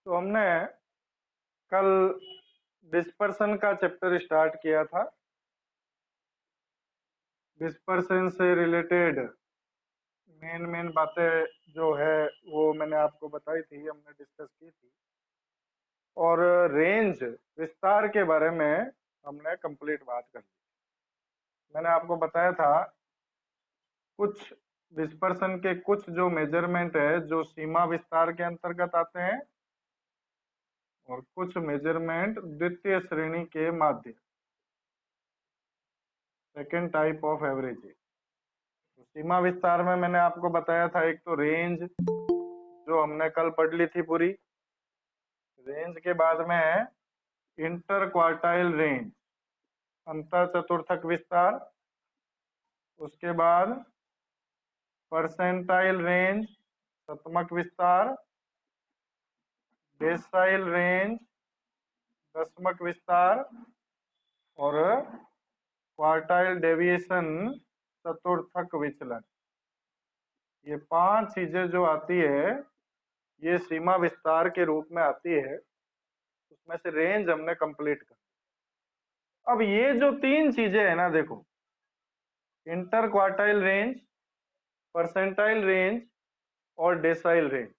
तो हमने कल डिस्पर्सन का चैप्टर स्टार्ट किया था। डिस्पर्सन से रिलेटेड मेन बातें जो है वो मैंने आपको बताई थी, हमने डिस्कस की थी। और रेंज विस्तार के बारे में हमने कंप्लीट बात कर ली। मैंने आपको बताया था कुछ डिस्पर्सन के कुछ जो मेजरमेंट है जो सीमा विस्तार के अंतर्गत आते हैं और कुछ मेजरमेंट द्वितीय श्रेणी के माध्य, सेकेंड टाइप ऑफ एवरेज। तो सीमा विस्तार में मैंने आपको बताया था एक तो रेंज जो हमने कल पढ़ ली थी पूरी। रेंज के बाद में इंटर क्वार्टाइल रेंज, अंतर चतुर्थक विस्तार। उसके बाद परसेंटाइल रेंज, शतमक विस्तार। डेसाइल रेंज, दशमक विस्तार। और क्वार्टाइल डेविएशन, चतुर्थक विचलन। ये 5 चीजें जो आती है ये सीमा विस्तार के रूप में आती है। उसमें से रेंज हमने कंप्लीट कर। अब ये जो 3 चीजें है ना, देखो, inter quartile range, percentile range और डेसाइल रेंज,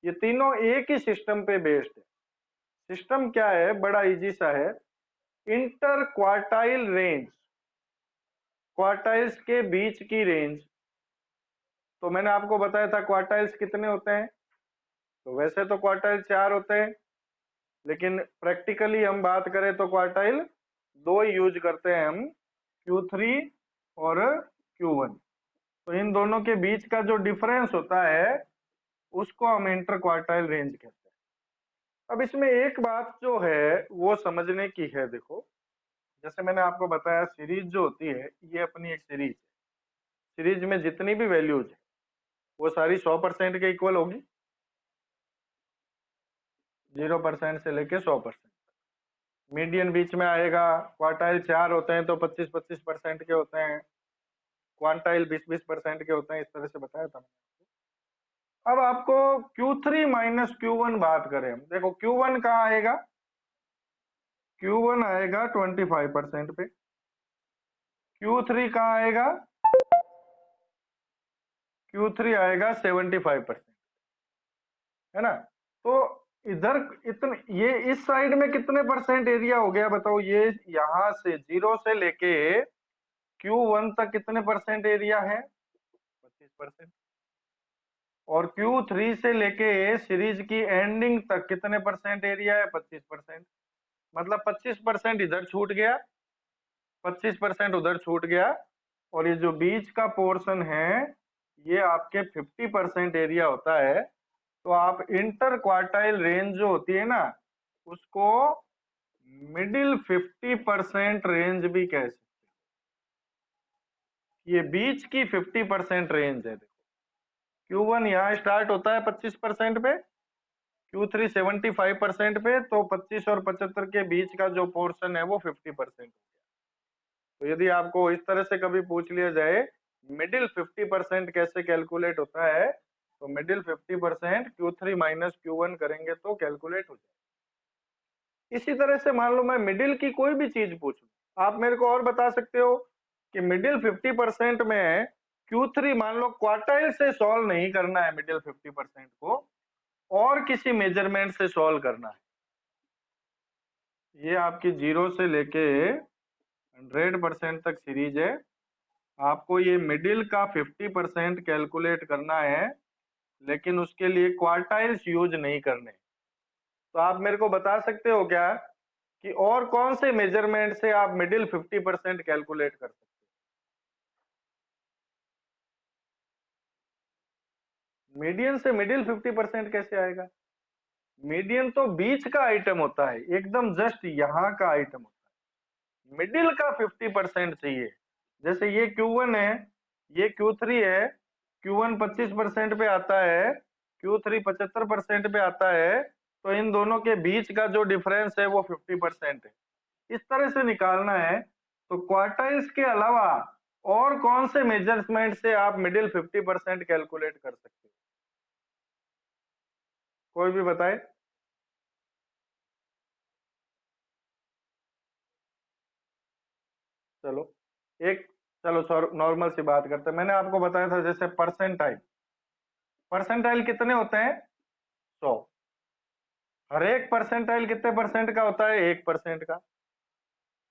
ये तीनों एक ही सिस्टम पे बेस्ड है। सिस्टम क्या है? बड़ा इजी सा है। इंटर क्वार्टाइल रेंज, क्वार्टाइल्स के बीच की रेंज। तो मैंने आपको बताया था क्वार्टाइल्स कितने होते हैं। तो वैसे तो क्वार्टाइल 4 होते हैं, लेकिन प्रैक्टिकली हम बात करें तो क्वार्टाइल 2 यूज करते हैं हम, Q3 और Q1। तो इन दोनों के बीच का जो डिफरेंस होता है उसको हम इंटर क्वार्टाइल रेंज कहते हैं। अब इसमें एक बात जो है वो समझने की है। देखो, जैसे मैंने आपको बताया सीरीज जो होती है ये अपनी एक सीरीज है। सीरीज में जितनी भी वैल्यूज है वो सारी 100% के इक्वल होगी, 0% से लेके 100%। मीडियन बीच में आएगा। क्वार्टाइल 4 होते हैं तो 25-25% के होते हैं, क्वांटाइल 20-20% के होते हैं। इस तरह से बताया था मैंने। अब आपको Q3 माइनस Q1 बात करें हम, देखो Q1 कहाँ आएगा? Q1 आएगा 25% पे। Q3 कहाँ आएगा? Q3 आएगा 75%, है ना? तो इधर इतने, ये इस साइड में कितने परसेंट एरिया हो गया बताओ? ये यहां से 0 से लेके Q1 तक कितने परसेंट एरिया है? 25%। और Q3 से लेके सीरीज की एंडिंग तक कितने परसेंट एरिया है? 25%। मतलब 25% इधर छूट गया, 25% उधर छूट गया, और ये जो बीच का पोर्शन है ये आपके 50% एरिया होता है। तो आप इंटर क्वार्टाइल रेंज जो होती है ना उसको मिडिल 50% रेंज भी कह सकते हैं। ये बीच की 50% रेंज है। देखो, Q1 यहाँ स्टार्ट होता है 25% पे, Q3 75% पे, तो 25 और 75 के बीच का जो पोर्शन है वो 50% हो गया। तो यदि आपको इस तरह से कभी पूछ लिया जाए मिडिल 50% कैसे कैलकुलेट होता है, तो मिडिल 50% Q3 माइनस Q1 करेंगे तो कैलकुलेट हो जाए। इसी तरह से मान लो मैं मिडिल की कोई भी चीज पूछूं, आप मेरे को और बता सकते हो कि मिडिल 50% में Q3 मान लो क्वार्टाइल से सॉल्व नहीं करना है, मिडिल 50% को और किसी मेजरमेंट से सॉल्व करना है। ये आपकी 0 से लेके 100% तक सीरीज है। आपको ये मिडिल का 50% कैलकुलेट करना है, लेकिन उसके लिए क्वार्टाइल्स यूज नहीं करने। तो आप मेरे को बता सकते हो क्या कि और कौन से मेजरमेंट से आप मिडिल 50% कैलकुलेट कर सकते हो? मीडियन से मिडिल 50% कैसे आएगा? मीडियन तो बीच का आइटम होता है, एकदम जस्ट यहाँ का आइटम होता है। मिडिल का 50% चाहिए। जैसे ये Q1 है, ये Q3 है। Q1 25% पे आता है, Q3 75% पे आता है, तो इन दोनों के बीच का जो डिफरेंस है वो 50% है। इस तरह से निकालना है। तो क्वार्टाइल्स के अलावा और कौन से मेजरमेंट से आप मिडिल 50% कैलकुलेट कर सकते हो? कोई भी बताए। एक, चलो नॉर्मल सी बात करते हैं। मैंने आपको बताया था जैसे परसेंटाइल, परसेंटाइल कितने होते हैं? 100। हर एक परसेंटाइल कितने परसेंट का होता है? 1% का।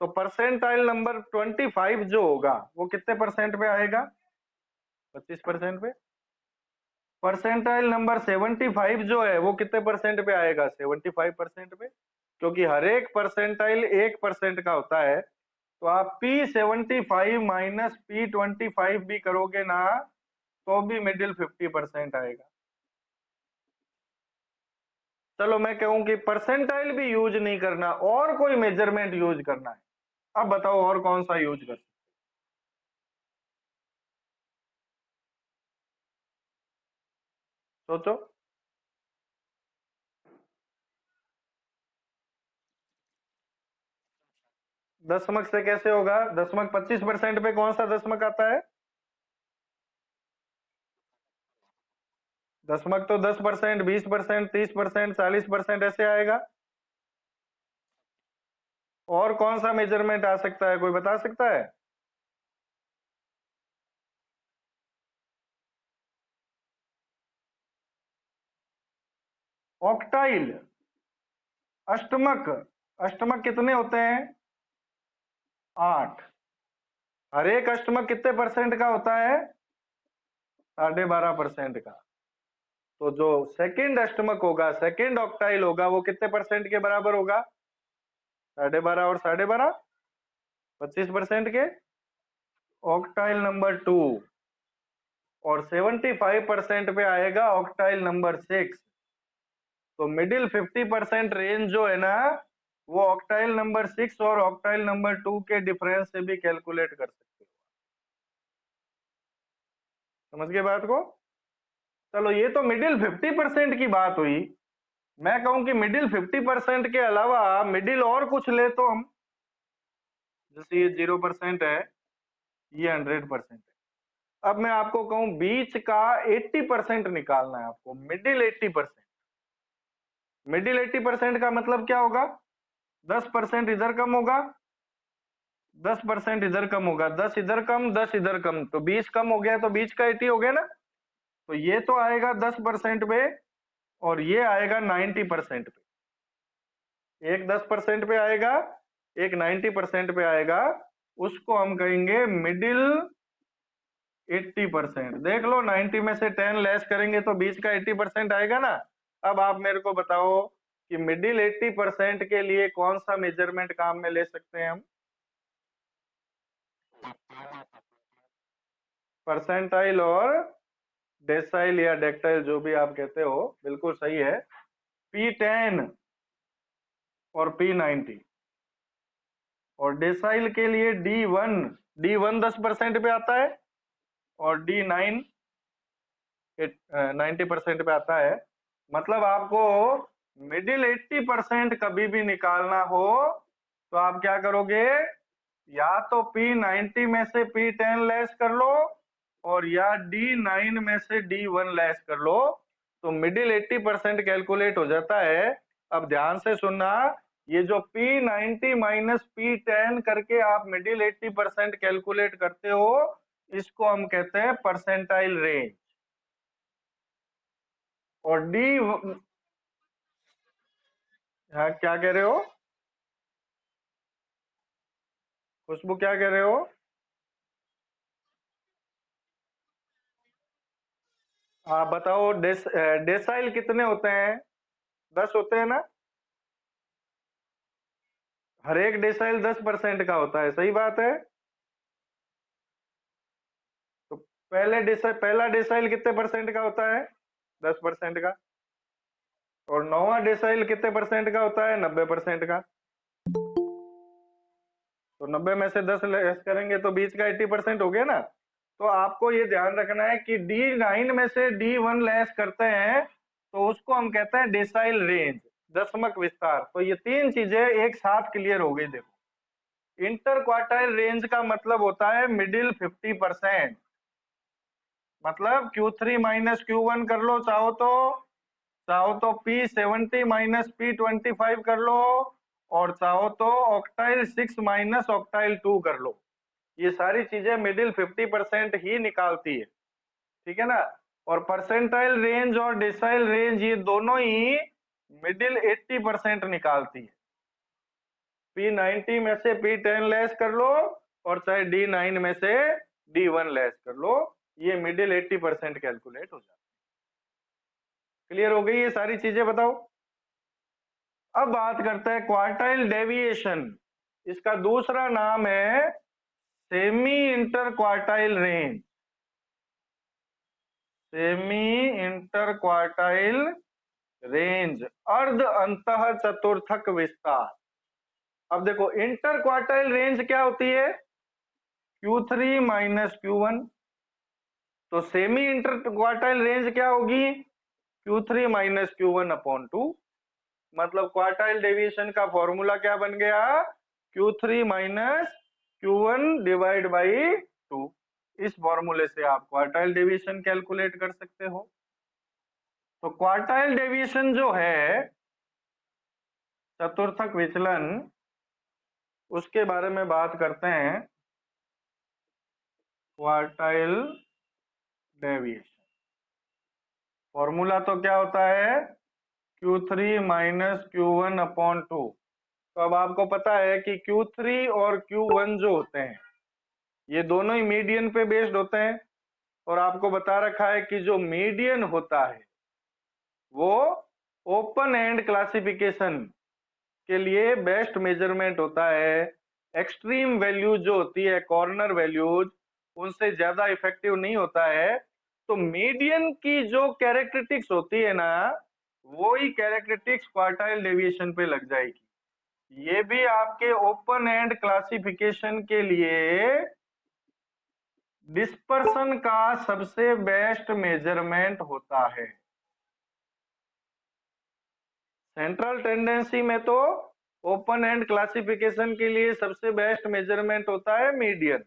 तो परसेंटाइल नंबर 25 जो होगा वो कितने परसेंट पे आएगा? 25% पे। परसेंटाइल नंबर 75 जो है वो कितने परसेंट पे आएगा? 75% पे, क्योंकि हर एक परसेंटाइल 1% का होता है। तो आप P75 माइनस P25 भी करोगे ना तो भी मिडिल 50% आएगा। चलो मैं कहूं कि परसेंटाइल भी यूज नहीं करना और कोई मेजरमेंट यूज करना है, अब बताओ और कौन सा यूज कर? सोचो। दशमक से कैसे होगा? दशमक 25% पे कौन सा दशमक आता है? दशमक तो 10%, 20%, 30%, 40% ऐसे आएगा। और कौन सा मेजरमेंट आ सकता है, कोई बता सकता है? ऑक्टाइल, अष्टमक। अष्टमक कितने होते हैं? 8। हर एक अष्टमक कितने परसेंट का होता है? 12.5% का। तो जो सेकंड अष्टमक होगा, सेकंड ऑक्टाइल होगा, वो कितने परसेंट के बराबर होगा? 12.5 और 12.5, 25% के। ऑक्टाइल नंबर 2 और 75% पे आएगा ऑक्टाइल नंबर 6। तो मिडिल 50% रेंज जो है ना वो ऑक्टाइल नंबर 6 और ऑक्टाइल नंबर 2 के डिफरेंस से भी कैलकुलेट कर सकते हो। समझ गए बात को? चलो ये तो मिडिल 50% की बात हुई। मैं कहूं कि मिडिल 50% के अलावा मिडिल और कुछ ले तो हम, जैसे ये 0% है, ये 100% है। अब मैं आपको कहूं बीच का 80% निकालना है आपको, मिडिल 80%। मिडिल 80% का मतलब क्या होगा? 10% इधर कम होगा, 10% इधर कम होगा, 10 इधर कम, 10 इधर कम, तो 20 कम हो गया, तो बीच का 80 हो गया ना। तो ये तो आएगा 10% पे और ये आएगा 90% पे। एक 10% पे आएगा, एक 90% पे आएगा। उसको हम कहेंगे मिडिल 80%। देख लो 90 में से 10 लेस करेंगे तो बीच का 80% आएगा ना। अब आप मेरे को बताओ कि मिडिल 80% के लिए कौन सा मेजरमेंट काम में ले सकते हैं हम? परसेंटाइल और डेसाइल या डेक्टाइल, जो भी आप कहते हो, बिल्कुल सही है। P10 और P90। और डेसाइल के लिए D1 10% पे आता है और D9 90% पे आता है। मतलब आपको मिडिल 80% कभी भी निकालना हो तो आप क्या करोगे? या तो P90 में से P10 लेस कर लो और या D9 में से D1 लेस कर लो, तो मिडिल 80% कैलकुलेट हो जाता है। अब ध्यान से सुनना, ये जो P90 माइनस P10 करके आप मिडिल 80% कैलकुलेट करते हो, इसको हम कहते हैं परसेंटाइल रेंज। और डी, हाँ क्या कह रहे हो खुशबू, क्या कह रहे हो? आप बताओ डेसाइल कितने होते हैं? 10 होते हैं ना। हर एक डेसाइल 10% का होता है, सही बात है। तो पहला डेसाइल कितने परसेंट का होता है? 10% का। और नौवां डेसाइल कितने परसेंट का होता है? 90% का। तो 90 में से 10 लेस करेंगे तो बीच का 80% हो गया ना। तो आपको ये ध्यान रखना है कि D9 में से D1 लेस करते हैं तो उसको हम कहते हैं डेसाइल रेंज, दशमक विस्तार। तो ये तीन चीजें एक साथ क्लियर हो गई। देखो, इंटर क्वार्टाइल रेंज का मतलब होता है मिडिल 50%। मतलब Q3 माइनस Q1 कर लो चाहो तो P70 माइनस P25 कर लो, और चाहो तो ऑक्टाइल 6 माइनस ऑक्टाइल 2 कर लो। ये सारी चीजें मिडिल 50% ही निकालती है, ठीक है ना। और परसेंटाइल रेंज और डेसाइल रेंज ये दोनों ही मिडिल 80% निकालती है। P90 में से P10 लेस कर लो और चाहे D9 में से D1 लेस कर लो, ये मिडिल 80% कैलकुलेट हो जाता है। क्लियर हो गई ये सारी चीजें? बताओ। अब बात करते हैं क्वार्टाइल डेविएशन। इसका दूसरा नाम है semi inter quartile range. Semi inter quartile range, अर्ध अंतः चतुर्थक विस्तार। अब देखो इंटर क्वार्टाइल रेंज क्या होती है? Q3 minus Q1। तो सेमी इंटर क्वार्टाइल रेंज क्या होगी? Q3 minus Q1 upon 2। मतलब क्वार्टाइल डेविएशन का फॉर्मूला क्या बन गया? Q3 minus Q1 divide by 2। इस फॉर्मूले से आप क्वार्टाइल डेविएशन कैलकुलेट कर सकते हो। तो क्वार्टाइल डेविएशन जो है, चतुर्थक विचलन, उसके बारे में बात करते हैं। क्वार्टाइल डेविएशन फॉर्मूला तो क्या होता है? Q3 minus Q1 upon 2। तो अब आपको पता है कि Q3 और Q1 जो होते हैं ये दोनों ही मीडियन पे बेस्ड होते हैं। और आपको बता रखा है कि जो मीडियन होता है वो ओपन एंड क्लासिफिकेशन के लिए बेस्ट मेजरमेंट होता है। एक्सट्रीम वैल्यूज जो होती है, कॉर्नर वैल्यूज, उनसे ज्यादा इफेक्टिव नहीं होता है। तो मीडियन की जो कैरेक्टरिस्टिक्स होती है ना, वो ही कैरेक्टरिस्टिक्स क्वार्टाइल डेविएशन पे लग जाएगी। ये भी आपके ओपन एंड क्लासिफिकेशन के लिए डिस्पर्सन का सबसे बेस्ट मेजरमेंट होता है। सेंट्रल टेंडेंसी में तो ओपन एंड क्लासिफिकेशन के लिए सबसे बेस्ट मेजरमेंट होता है मीडियन,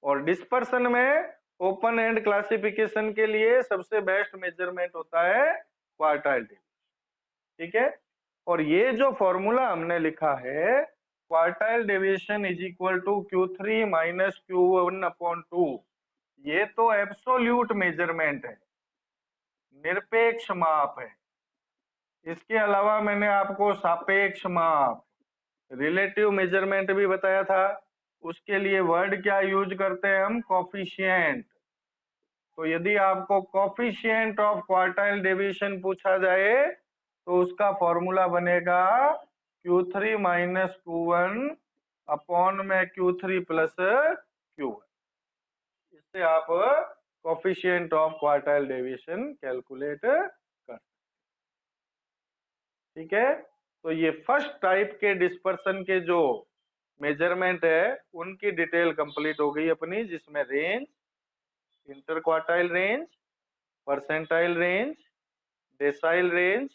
और डिस्पर्सन में ओपन एंड क्लासिफिकेशन के लिए सबसे बेस्ट मेजरमेंट होता है क्वार्टाइल डेविएशन। ठीक है। और ये जो फॉर्मूला हमने लिखा है, quartile deviation is equal to Q3 minus Q1 upon 2, ये तो एब्सोल्यूट मेजरमेंट है, निरपेक्ष माप है। इसके अलावा मैंने आपको सापेक्ष माप, रिलेटिव मेजरमेंट भी बताया था। उसके लिए वर्ड क्या यूज करते हैं हम? कोफिशिएंट। तो यदि आपको कोफिशिएंट ऑफ क्वार्टाइल डेविएशन पूछा जाए तो उसका फॉर्मूला बनेगा Q3 माइनस Q1 अपॉन में Q3 प्लस Q1। इससे आप coefficient of quartile deviation calculate कर। ठीक है। तो ये फर्स्ट टाइप के डिस्पर्सन के जो मेजरमेंट है उनकी डिटेल कंप्लीट हो गई अपनी, जिसमें range, inter quartile range, percentile range, decyl range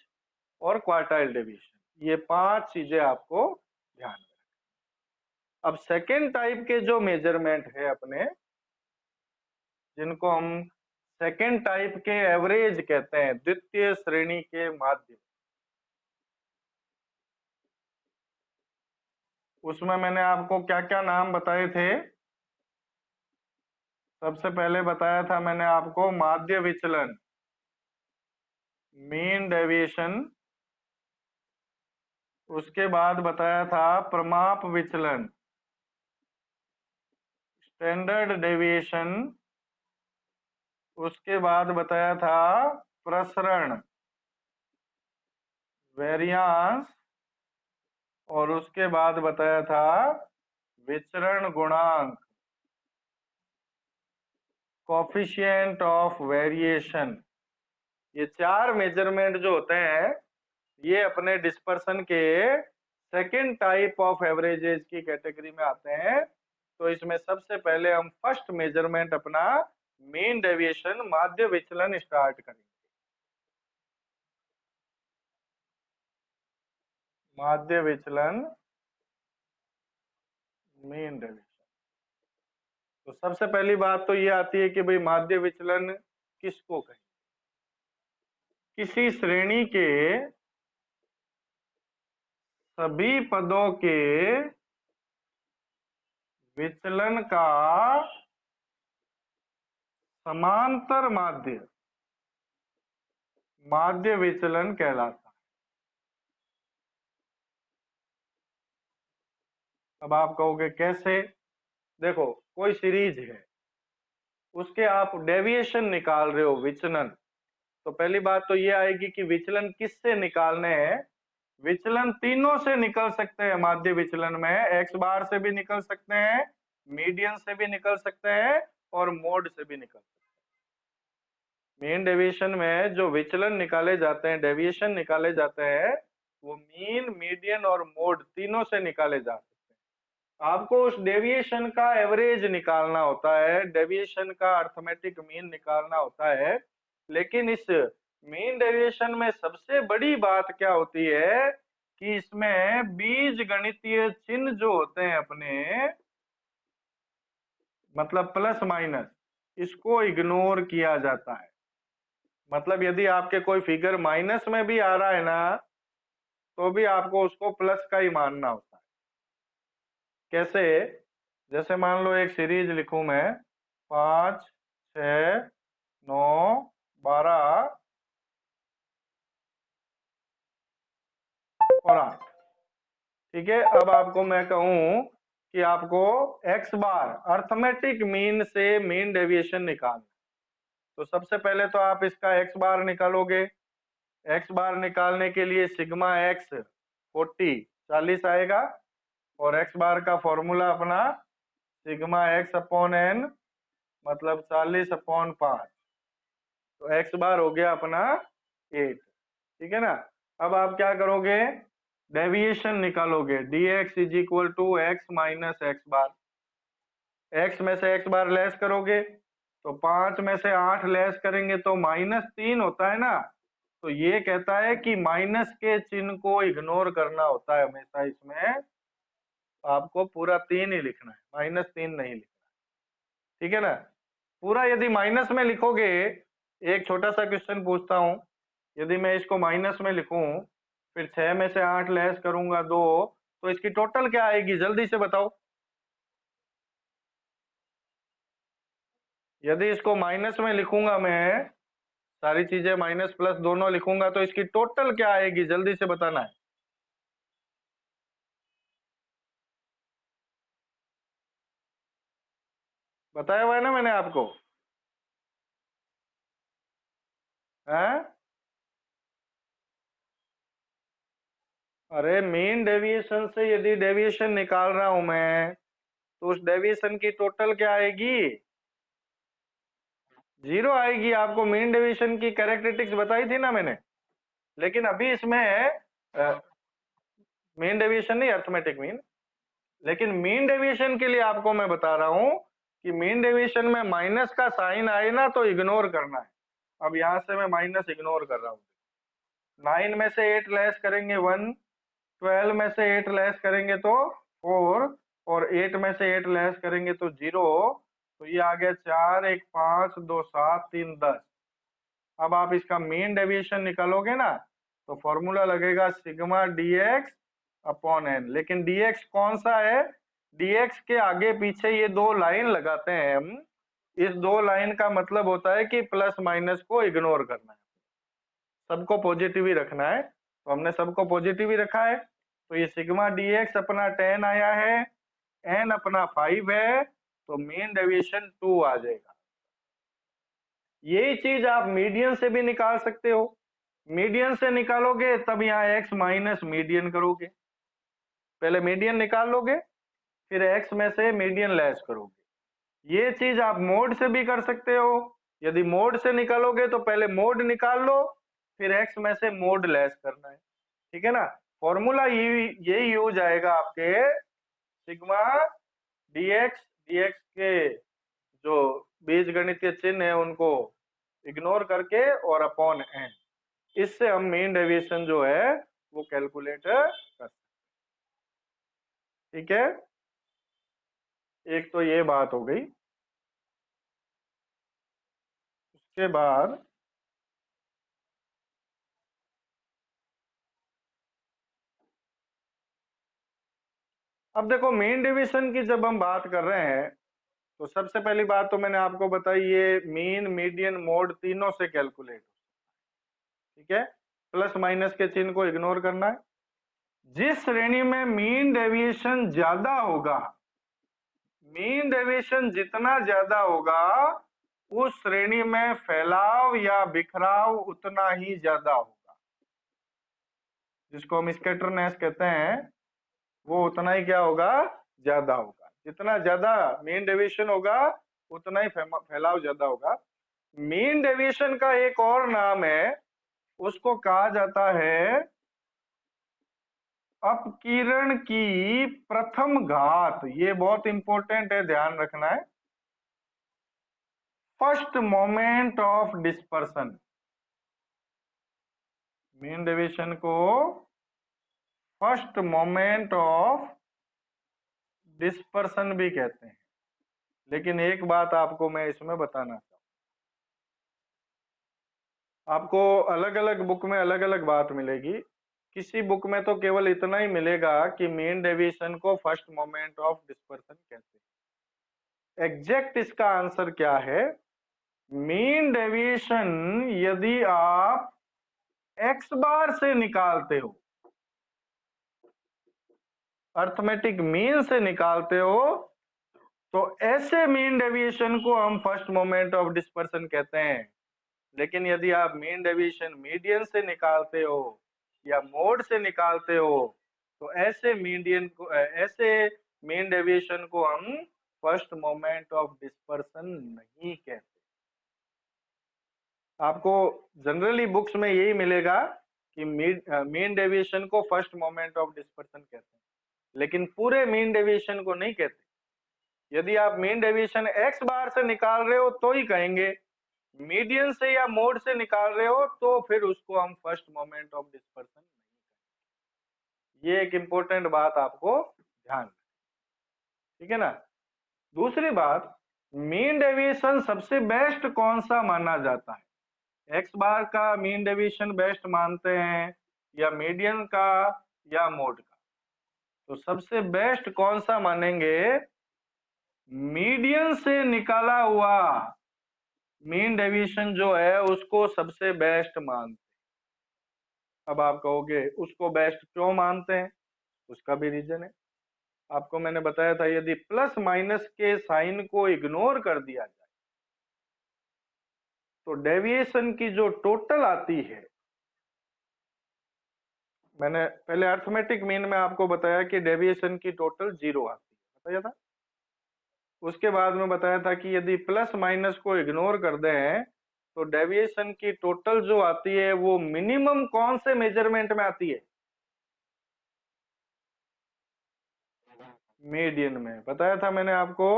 और क्वार्टाइल डेविएशन, ये 5 चीजें आपको ध्यान रखना। अब सेकेंड टाइप के जो मेजरमेंट है अपने, जिनको हम सेकेंड टाइप के एवरेज कहते हैं, द्वितीय श्रेणी के माध्य, उसमें मैंने आपको क्या क्या नाम बताए थे? सबसे पहले बताया था मैंने आपको माध्य विचलन, मीन डेविएशन। उसके बाद बताया था प्रमाप विचलन, स्टैंडर्ड डेविएशन। उसके बाद बताया था प्रसरण, वेरियांस। और उसके बाद बताया था विचरण गुणांक, कोफिशिएंट ऑफ वेरिएशन। ये 4 मेजरमेंट जो होते हैं ये अपने डिस्पर्सन के सेकेंड टाइप ऑफ एवरेजेज की कैटेगरी में आते हैं। तो इसमें सबसे पहले हम फर्स्ट मेजरमेंट अपना मीन डेविएशन, माध्य विचलन स्टार्ट करेंगे। माध्य विचलन, मीन डेविएशन। तो सबसे पहली बात तो ये आती है कि भाई माध्य विचलन किसको कहें? किसी श्रेणी के सभी पदों के विचलन का समांतर माध्य माध्य विचलन कहलाता है। अब आप कहोगे कैसे? देखो, कोई सीरीज है, उसके आप डेविएशन निकाल रहे हो, विचलन, तो पहली बात तो ये आएगी कि विचलन किससे निकालने हैं। विचलन तीनों से निकल सकते हैं माध्य विचलन में, एक्स बार से भी निकल सकते हैं, मीडियन से भी निकल सकते हैं, और मोड से भी निकल सकते हैं। मीन डेविएशन में जो विचलन निकाले जाते हैं, डेविएशन निकाले जाते हैं, वो मीन, मीडियन और मोड तीनों से निकाले जा सकते हैं। आपको उस डेविएशन का एवरेज निकालना होता है, डेविएशन का अर्थमेटिक मीन निकालना होता है। लेकिन इस मीन डेविएशन में सबसे बड़ी बात क्या होती है कि इसमें बीज गणितीय चिन्ह जो होते हैं अपने, मतलब प्लस माइनस, इसको इग्नोर किया जाता है। मतलब यदि आपके कोई फिगर माइनस में भी आ रहा है ना, तो भी आपको उसको प्लस का ही मानना होता है। कैसे? जैसे मान लो एक सीरीज लिखूं मैं, 5, 6, 9, 12 और 8। ठीक है, अब आपको मैं कहूं कि आपको एक्स बार अर्थमेटिक मीन से मीन डेविएशन निकालना, तो सबसे पहले तो आप इसका एक्स बार निकालोगे। एक्स बार निकालने के लिए सिग्मा एक्स 40 आएगा, और एक्स बार का फॉर्मूला अपना सिग्मा एक्स अपॉन एन, मतलब 40/5, तो एक्स बार हो गया अपना 8। ठीक है ना? अब आप क्या करोगे? डेविएशन निकालोगे, dx is equal to x minus x bar. X में से एक्स बार लेस करोगे, तो 5 में से 8 लेस करेंगे तो -3 होता है ना। तो ये कहता है कि माइनस के चिन्ह को इग्नोर करना होता है हमेशा। इसमें आपको पूरा 3 ही लिखना है, -3 नहीं लिखना है। ठीक है ना? पूरा यदि माइनस में लिखोगे, एक छोटा सा क्वेश्चन पूछता हूं, यदि मैं इसको माइनस में लिखूं, फिर 6 में से 8 लेस करूंगा 2, तो इसकी टोटल क्या आएगी? जल्दी से बताओ। यदि इसको माइनस में लिखूंगा मैं, सारी चीजें माइनस प्लस दोनों लिखूंगा, तो इसकी टोटल क्या आएगी? जल्दी से बताना है। बताया हुआ है ना मैंने आपको? हैं? अरे मीन डेविएशन से यदि डेविएशन निकाल रहा हूं मैं, तो उस डेविएशन की टोटल क्या आएगी? 0 आएगी। आपको मीन डेविएशन की कैरेक्टरिस्टिक्स बताई थी ना मैंने। लेकिन अभी इसमें मीन डेविएशन नहीं, अर्थमेटिक मीन। लेकिन मीन डेविएशन के लिए आपको मैं बता रहा हूं कि मीन डेविएशन में माइनस का साइन आए ना, तो इग्नोर करना है। अब यहां से मैं माइनस इग्नोर कर रहा हूं। 9 में से 8 लेस करेंगे 1, 12 में से 8 लेस करेंगे तो 4, और 8 में से 8 लेस करेंगे तो 0। तो ये आ गया 4, 1 5, 2 7, 3 10। अब आप इसका मीन डेविएशन निकालोगे ना, तो फॉर्मूला लगेगा सिग्मा dx अपॉन एन। लेकिन dx कौन सा है? dx के आगे पीछे ये 2 लाइन लगाते हैं हम। इस 2 लाइन का मतलब होता है कि प्लस माइनस को इग्नोर करना है, सबको पॉजिटिव ही रखना है। तो हमने सबको पॉजिटिव ही रखा है। तो ये सिग्मा dx अपना 10 आया है, n अपना 5 है, तो मीन डेविएशन 2 आ जाएगा। यही चीज आप मीडियन से भी निकाल सकते हो। मीडियन से निकालोगे तब यहाँ x माइनस मीडियन करोगे, पहले मीडियन निकाल लोगे, फिर x में से मीडियन लेस करोगे। ये चीज आप मोड से भी कर सकते हो। यदि मोड से निकालोगे तो पहले मोड निकाल लो, फिर x में से मोड लेस करना है। ठीक है ना? फॉर्मूला यही यूज आएगा आपके, सिग्मा dx, dx के जो बीज गणितीय चिन्ह है उनको इग्नोर करके, और अपॉन n। इससे हम मीन डेविएशन जो है वो कैलकुलेट कर सकते। ठीक है? एक तो ये बात हो गई। उसके बाद अब देखो मीन डेविएशन की जब हम बात कर रहे हैं तो सबसे पहली बात तो मैंने आपको बताई, ये मीन, मीडियन, मोड तीनों से कैलकुलेट, ठीक है। प्लस माइनस के चिन्ह को इग्नोर करना है। जिस श्रेणी में मीन डेविएशन ज्यादा होगा, मीन डेविएशन जितना ज्यादा होगा उस श्रेणी में फैलाव या बिखराव उतना ही ज्यादा होगा, जिसको हम स्कैटरनेस कहते हैं, वो उतना ही क्या होगा, ज्यादा होगा। जितना ज्यादा मीन डेविएशन होगा उतना ही फैलाव ज्यादा होगा। मीन डेविएशन का एक और नाम है, उसको कहा जाता है अपकिरण की प्रथम घात। ये बहुत इंपॉर्टेंट है, ध्यान रखना है। First moment of dispersion, mean deviation को फर्स्ट मोमेंट ऑफ डिस्पर्सन भी कहते हैं। लेकिन एक बात आपको मैं इसमें बताना चाहूँ, आपको अलग अलग बुक में अलग अलग बात मिलेगी। किसी बुक में तो केवल इतना ही मिलेगा कि मीन डेविएशन को फर्स्ट मोमेंट ऑफ डिस्पर्सन कहते हैं। एग्जैक्ट इसका आंसर क्या है? मीन डेविएशन यदि आप एक्स बार से निकालते हो, अर्थमेटिक मीन से निकालते हो, तो ऐसे मीन डेविएशन को हम फर्स्ट मोमेंट ऑफ डिस्पर्सन कहते हैं। लेकिन यदि आप मीन डेविएशन मीडियन से निकालते हो या मोड से निकालते हो, तो ऐसे मीन डेविएशन को हम फर्स्ट मोमेंट ऑफ डिस्पर्सन नहीं कहते। आपको जनरली बुक्स में यही मिलेगा कि मीन डेविएशन को फर्स्ट मोमेंट ऑफ डिस्पर्सन कहते हैं, लेकिन पूरे मीन डेविएशन को नहीं कहते। यदि आप मीन डेविएशन एक्स बार से निकाल रहे हो तो ही कहेंगे, मीडियन से या मोड से निकाल रहे हो तो फिर उसको हम फर्स्ट मोमेंट ऑफ डिस्पर्सन नहीं कहेंगे। ये एक इंपॉर्टेंट बात आपको ध्यान रखना, ठीक है ना। दूसरी बात, मीन डेविएशन सबसे बेस्ट कौन सा माना जाता है? एक्स बार का मीन डेविएशन बेस्ट मानते हैं, या मीडियन का, या मोड का? तो सबसे बेस्ट कौन सा मानेंगे? मीडियन से निकाला हुआ मीन डेविएशन जो है उसको सबसे बेस्ट मानते हैं। अब आप कहोगे उसको बेस्ट क्यों मानते हैं? उसका भी रीजन है। आपको मैंने बताया था, यदि प्लस माइनस के साइन को इग्नोर कर दिया जाए तो डेविएशन की जो टोटल आती है, मैंने पहले अर्थमेटिक मीन में आपको बताया कि डेविएशन की टोटल 0 आती है, बताया था। उसके बाद में बताया था कि यदि प्लस माइनस को इग्नोर कर दें तो डेविएशन की टोटल जो आती है वो मिनिमम कौन से मेजरमेंट में आती है? मीडियन में। बताया था मैंने आपको,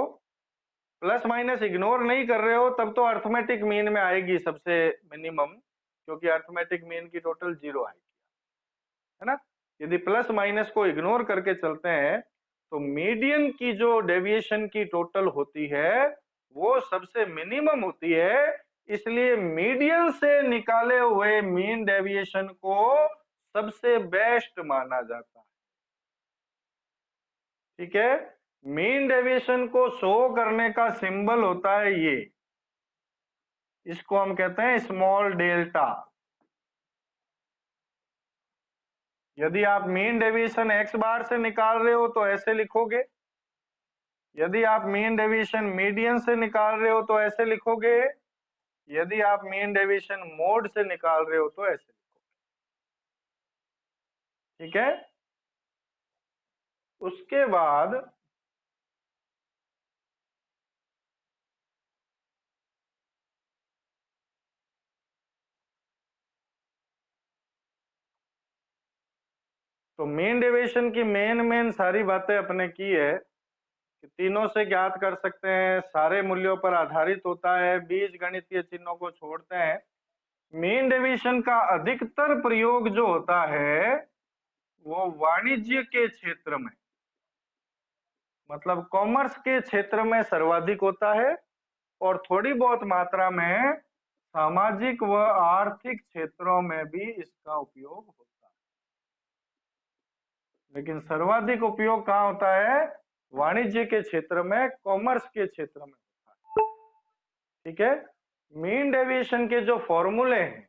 प्लस माइनस इग्नोर नहीं कर रहे हो तब तो अर्थमेटिक मीन में आएगी सबसे मिनिमम, क्योंकि अर्थमेटिक मीन की टोटल 0 आएगी, है ना। यदि प्लस माइनस को इग्नोर करके चलते हैं तो मीडियन की जो डेविएशन की टोटल होती है वो सबसे मिनिमम होती है। इसलिए मीडियन से निकाले हुए मीन डेविएशन को सबसे बेस्ट माना जाता है, ठीक है। मीन डेविएशन को शो करने का सिंबल होता है ये, इसको हम कहते हैं स्मॉल डेल्टा। यदि आप मीन डेविएशन एक्स बार से निकाल रहे हो तो ऐसे लिखोगे, यदि आप मीन डेविएशन मीडियन से निकाल रहे हो तो ऐसे लिखोगे, यदि आप मीन डेविएशन मोड से निकाल रहे हो तो ऐसे लिखोगे, ठीक है। उसके बाद तो मीन डेविएशन की मेन सारी बातें अपने की है कि तीनों से ज्ञात कर सकते हैं, सारे मूल्यों पर आधारित होता है, बीज गणितीय चिन्हों को छोड़ते हैं। मीन डेविएशन का अधिकतर प्रयोग जो होता है वो वाणिज्य के क्षेत्र में, मतलब कॉमर्स के क्षेत्र में सर्वाधिक होता है, और थोड़ी बहुत मात्रा में सामाजिक व आर्थिक क्षेत्रों में भी इसका उपयोग होता है। लेकिन सर्वाधिक उपयोग कहाँ होता है? वाणिज्य के क्षेत्र में, कॉमर्स के क्षेत्र में होता है। ठीक है, मीन डेविएशन के जो फॉर्मूले हैं,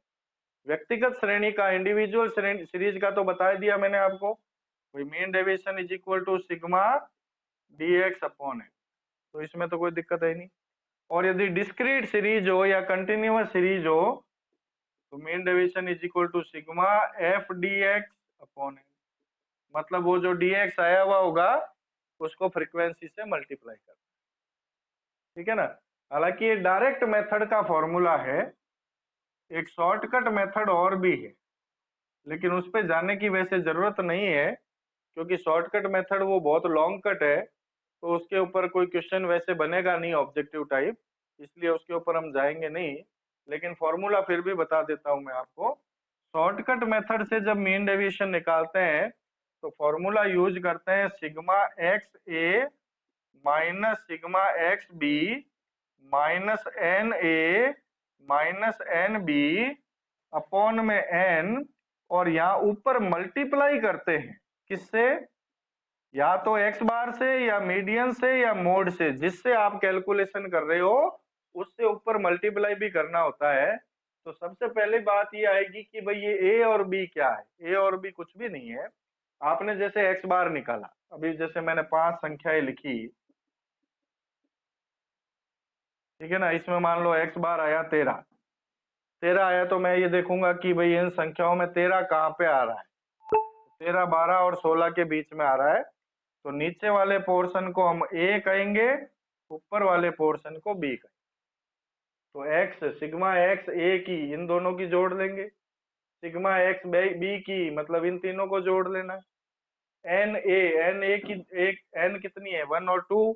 व्यक्तिगत श्रेणी का, इंडिविजुअल सीरीज का तो बता दिया मैंने आपको। Mean deviation is equal to sigma dx upon है, तो इसमें तो कोई दिक्कत है नहीं। और यदि डिस्क्रीट सीरीज हो या कंटिन्यूअस सीरीज हो तो mean deviation is equal to sigma f dx upon है, मतलब वो जो dx आया हुआ होगा उसको फ्रीक्वेंसी से मल्टीप्लाई कर, ठीक है ना। हालांकि ये डायरेक्ट मेथड का फॉर्मूला है, एक शॉर्टकट मेथड और भी है, लेकिन उस पर जाने की वैसे जरूरत नहीं है, क्योंकि शॉर्टकट मेथड वो बहुत लॉन्ग कट है, तो उसके ऊपर कोई क्वेश्चन वैसे बनेगा नहीं ऑब्जेक्टिव टाइप, इसलिए उसके ऊपर हम जाएंगे नहीं। लेकिन फॉर्मूला फिर भी बता देता हूं मैं आपको। शॉर्टकट मेथड से जब मीन डेविएशन निकालते हैं तो फॉर्मूला यूज करते हैं sigma x a minus sigma x b minus n a minus n b upon में एन, और यहाँ ऊपर मल्टीप्लाई करते हैं किससे? या तो एक्स बार से या मीडियन से या मोड से, जिससे आप कैलकुलेशन कर रहे हो उससे ऊपर मल्टीप्लाई भी करना होता है। तो सबसे पहले बात ये आएगी कि भाई ये ए और बी क्या है? ए और बी कुछ भी नहीं है। आपने जैसे एक्स बार निकाला, अभी जैसे मैंने 5 संख्याएं लिखी, ठीक है ना, इसमें मान लो एक्स बार आया 13, 13 आया तो मैं ये देखूंगा कि भाई इन संख्याओं में 13 कहाँ पे आ रहा है। 13, 12 और 16 के बीच में आ रहा है, तो नीचे वाले पोर्शन को हम ए कहेंगे, ऊपर वाले पोर्शन को बी कहेंगे। तो एक्स सिग्मा एक्स ए की इन दोनों की जोड़ लेंगे, सिग्मा एक्स बी की मतलब इन तीनों को जोड़ लेना। एन ए की एक एन कितनी है? 1 और 2।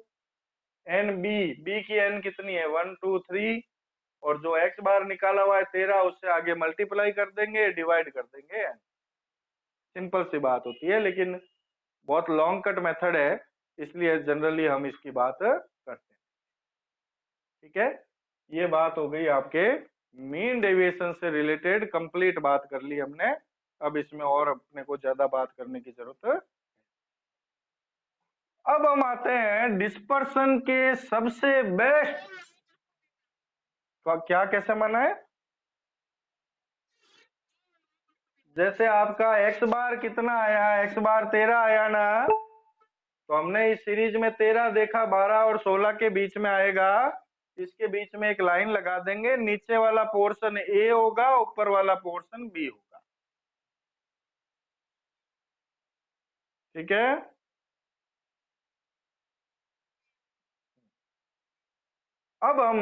एन बी की एन कितनी है? 1 2 3। और जो एक्स बार निकाला हुआ है 13, उससे आगे मल्टीप्लाई कर देंगे, डिवाइड कर देंगे। सिंपल सी बात होती है, लेकिन बहुत लॉन्ग कट मेथड है, इसलिए जनरली हम इसकी बात करते हैं। ठीक है, ये बात हो गई आपके मीन डेविएशन से रिलेटेड, कंप्लीट बात कर ली हमने। अब इसमें और अपने को ज्यादा बात करने की जरूरत है। अब हम आते हैं डिस्पर्सन के सबसे बेस्ट, क्या कैसे माना है? जैसे आपका एक्स बार कितना आया? एक्स बार 13 आया ना, तो हमने इस सीरीज में 13 देखा, 12 और 16 के बीच में आएगा, इसके बीच में एक लाइन लगा देंगे, नीचे वाला पोर्शन ए होगा, ऊपर वाला पोर्शन बी होगा। ठीक है, अब हम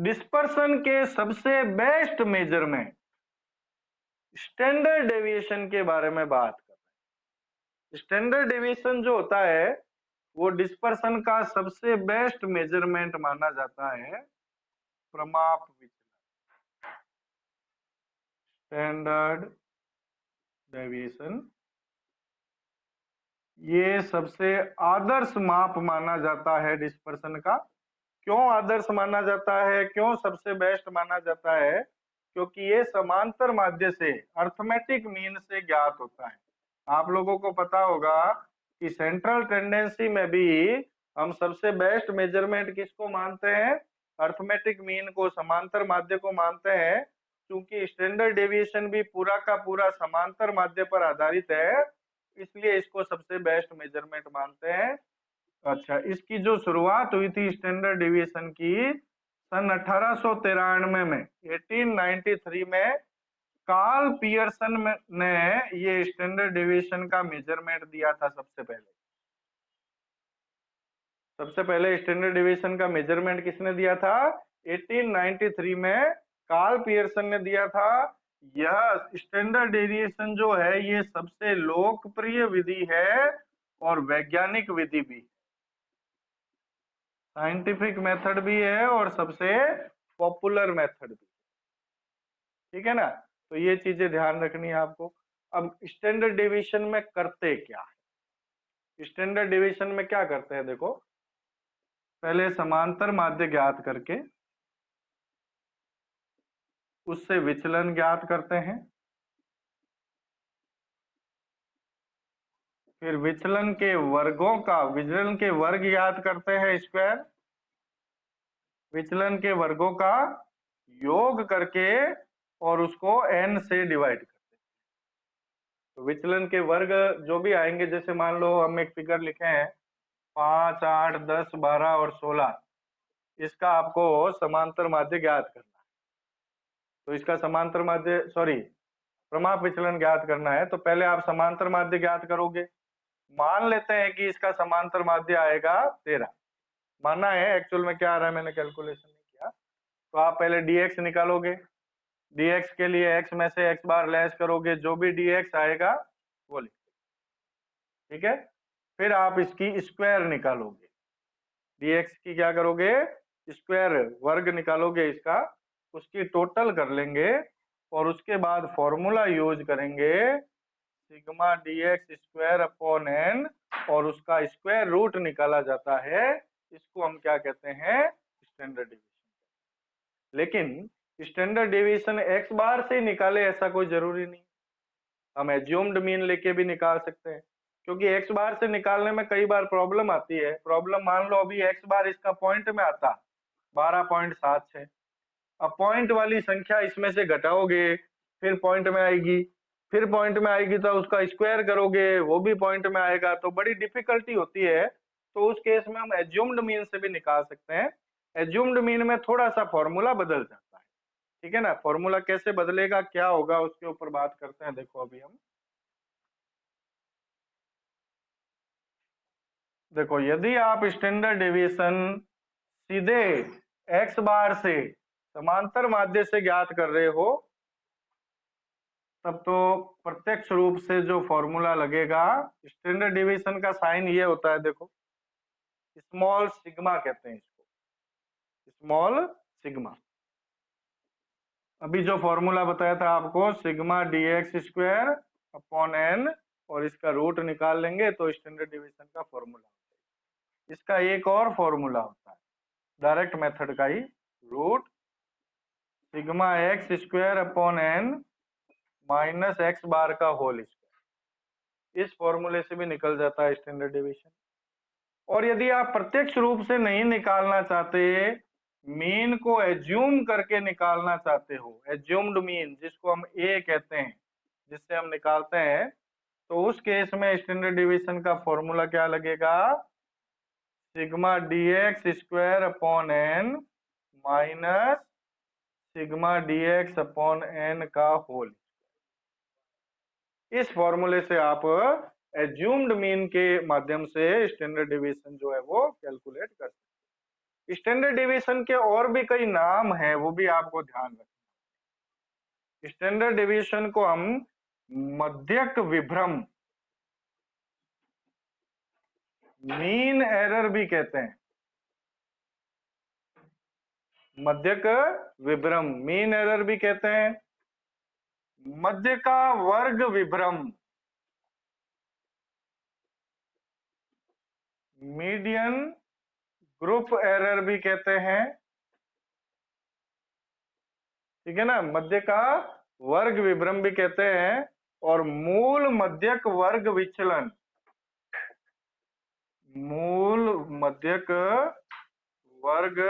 डिस्पर्सन के सबसे बेस्ट मेजरमेंट स्टैंडर्ड डेविएशन के बारे में बात कर रहे हैं। स्टैंडर्ड डेविएशन जो होता है वो डिस्पर्सन का सबसे बेस्ट मेजरमेंट माना जाता है। प्रमाप विचलन, स्टैंडर्ड डेविएशन, ये सबसे आदर्श माप माना जाता है डिस्पर्सन का। क्यों आदर्श माना जाता है, क्यों सबसे बेस्ट माना जाता है? क्योंकि ये समांतर माध्य से, अर्थमेटिक मीन से ज्ञात होता है। आप लोगों को पता होगा कि सेंट्रल टेंडेंसी में भी हम सबसे बेस्ट मेजरमेंट किसको मानते हैं? अर्थमेटिक मीन को, समांतर माध्य को मानते हैं। क्योंकि स्टैंडर्ड डेविएशन भी पूरा का पूरा समांतर माध्य पर आधारित है, इसलिए इसको सबसे बेस्ट मेजरमेंट मानते हैं। अच्छा, इसकी जो शुरुआत हुई थी स्टैंडर्ड डेविएशन की सन 1893 में, 1893 में कार्ल पियर्सन ने ये स्टैंडर्ड डेविएशन का मेजरमेंट दिया था सबसे पहले। सबसे पहले स्टैंडर्ड डेविएशन का मेजरमेंट किसने दिया था? 1893 में कार्ल पियर्सन ने दिया था। यह स्टैंडर्ड डेविएशन जो है ये सबसे लोकप्रिय विधि है और वैज्ञानिक विधि भी, साइंटिफिक मेथड भी है और सबसे पॉपुलर मेथड भी। ठीक है ना, तो ये चीजें ध्यान रखनी है आपको। अब स्टैंडर्ड डेविएशन में करते क्या है? स्टैंडर्ड डेविएशन में क्या करते हैं देखो, पहले समांतर माध्य ज्ञात करके उससे विचलन ज्ञात करते हैं, फिर विचलन के वर्गों का, विचलन के वर्ग याद करते हैं स्क्वायर, विचलन के वर्गों का योग करके और उसको n से डिवाइड करते हैं। तो विचलन के वर्ग जो भी आएंगे, जैसे मान लो हम एक फिगर लिखे हैं 5, 8, 10, 12 और 16, इसका आपको समांतर माध्य ज्ञात करना है। तो इसका समांतर माध्य, सॉरी, प्रमाप विचलन ज्ञात करना है, तो पहले आप समांतर माध्य ज्ञात करोगे। मान लेते हैं कि इसका समांतर माध्य आएगा 13, मानना है, एक्चुअल में क्या आ रहा है मैंने कैलकुलेशन नहीं किया। तो आप पहले dx निकालोगे, dx के लिए x में से x बार लेस करोगे, जो भी dx आएगा वो लिख, ठीक है। फिर आप इसकी स्क्वायर निकालोगे, dx की क्या करोगे, स्क्वायर वर्ग निकालोगे इसका, उसकी टोटल कर लेंगे और उसके बाद फॉर्मूला यूज करेंगे sigma dx square upon n, और उसका स्क्वायर रूट निकाला जाता है। इसको हम क्या कहते हैं, स्टैंडर्ड डेविएशन। लेकिन स्टैंडर्ड डेविएशन x बार से निकाले ऐसा कोई जरूरी नहीं, हम एज्यूम्ड मीन लेके भी निकाल सकते हैं, क्योंकि x बार से निकालने में कई बार प्रॉब्लम आती है। प्रॉब्लम मान लो अभी x बार इसका पॉइंट में आता 12.76, अब पॉइंट वाली संख्या इसमें से घटाओगे फिर पॉइंट में आएगी, फिर पॉइंट में आएगी तो उसका स्क्वायर करोगे वो भी पॉइंट में आएगा, तो बड़ी डिफिकल्टी होती है। तो उस केस में हम एज्यूम्ड मीन से भी निकाल सकते हैं। एज्यूम्ड मीन में थोड़ा सा फॉर्मूला बदल जाता है, ठीक है ना। फॉर्मूला कैसे बदलेगा, क्या होगा, उसके ऊपर बात करते हैं। देखो अभी हम, देखो यदि आप स्टैंडर्ड डेविएशन सीधे x बार से समांतर माध्य से ज्ञात कर रहे हो, तब तो प्रत्यक्ष रूप से जो फॉर्मूला लगेगा, स्टैंडर्ड डेविएशन का साइन ये होता है, देखो स्मॉल सिग्मा कहते हैं इसको, स्मॉल सिग्मा। अभी जो फॉर्मूला बताया था आपको, sigma dx square upon n, और इसका रूट निकाल लेंगे तो स्टैंडर्ड डेविएशन का फॉर्मूला होता है। इसका एक और फॉर्मूला होता है डायरेक्ट मेथड का ही, root sigma x square upon n minus x bar का होल स्क्वायर। इस फॉर्मूले से भी निकल जाता है स्टैंडर्ड डेविएशन। और यदि आप प्रत्यक्ष रूप से नहीं निकालना चाहते, मीन को एज्यूम करके निकालना चाहते हो, एज्यूम्ड मीन जिसको हम ए कहते हैं, जिससे हम निकालते हैं, तो उस केस में स्टैंडर्ड डेविएशन का फॉर्मूला क्या लगेगा, sigma dx square upon n minus sigma dx upon n का होल। इस फॉर्मूले से आप एज्यूम्ड मीन के माध्यम से स्टैंडर्ड डेविएशन जो है वो कैलकुलेट कर सकते हैं। स्टैंडर्ड डेविएशन के और भी कई नाम हैं, वो भी आपको ध्यान रखना। स्टैंडर्ड डेविएशन को हम मध्यक विभ्रम, मीन एरर भी कहते हैं। मध्यक विभ्रम, मीन एरर भी कहते हैं। मध्य का वर्ग विभ्रम, मीडियन ग्रुप एरर भी कहते हैं, ठीक है ना। मध्य का वर्ग विभ्रम भी कहते हैं। और मूल मध्यक वर्ग विचलन, मूल मध्यक वर्ग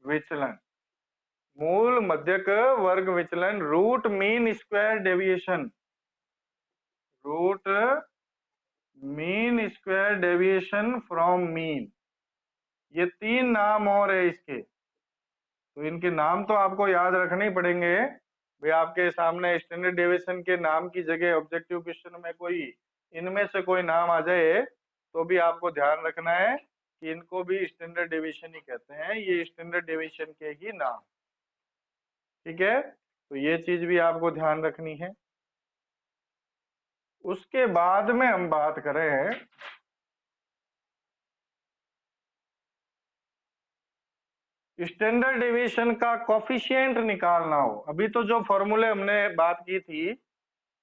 विचलन, मूल मध्यक वर्ग विचलन, root mean square deviation, root mean square deviation from mean. ये तीन नाम और है इसके, तो इनके नाम तो आपको याद रखने ही पड़ेंगे। भाई आपके सामने स्टैंडर्ड डेविएशन के नाम की जगह ऑब्जेक्टिव क्वेश्चन में कोई इनमें से कोई नाम आ जाए तो भी आपको ध्यान रखना है कि इनको भी स्टैंडर्ड डेविएशन ही कहते हैं, ये स्टैंडर्ड डेविएशन के ही नाम, ठीक है। तो ये चीज भी आपको ध्यान रखनी है। उसके बाद में हम बात करें स्टैंडर्ड डेविएशन का कोफिशिएंट निकालना हो। अभी तो जो फॉर्मूले हमने बात की थी,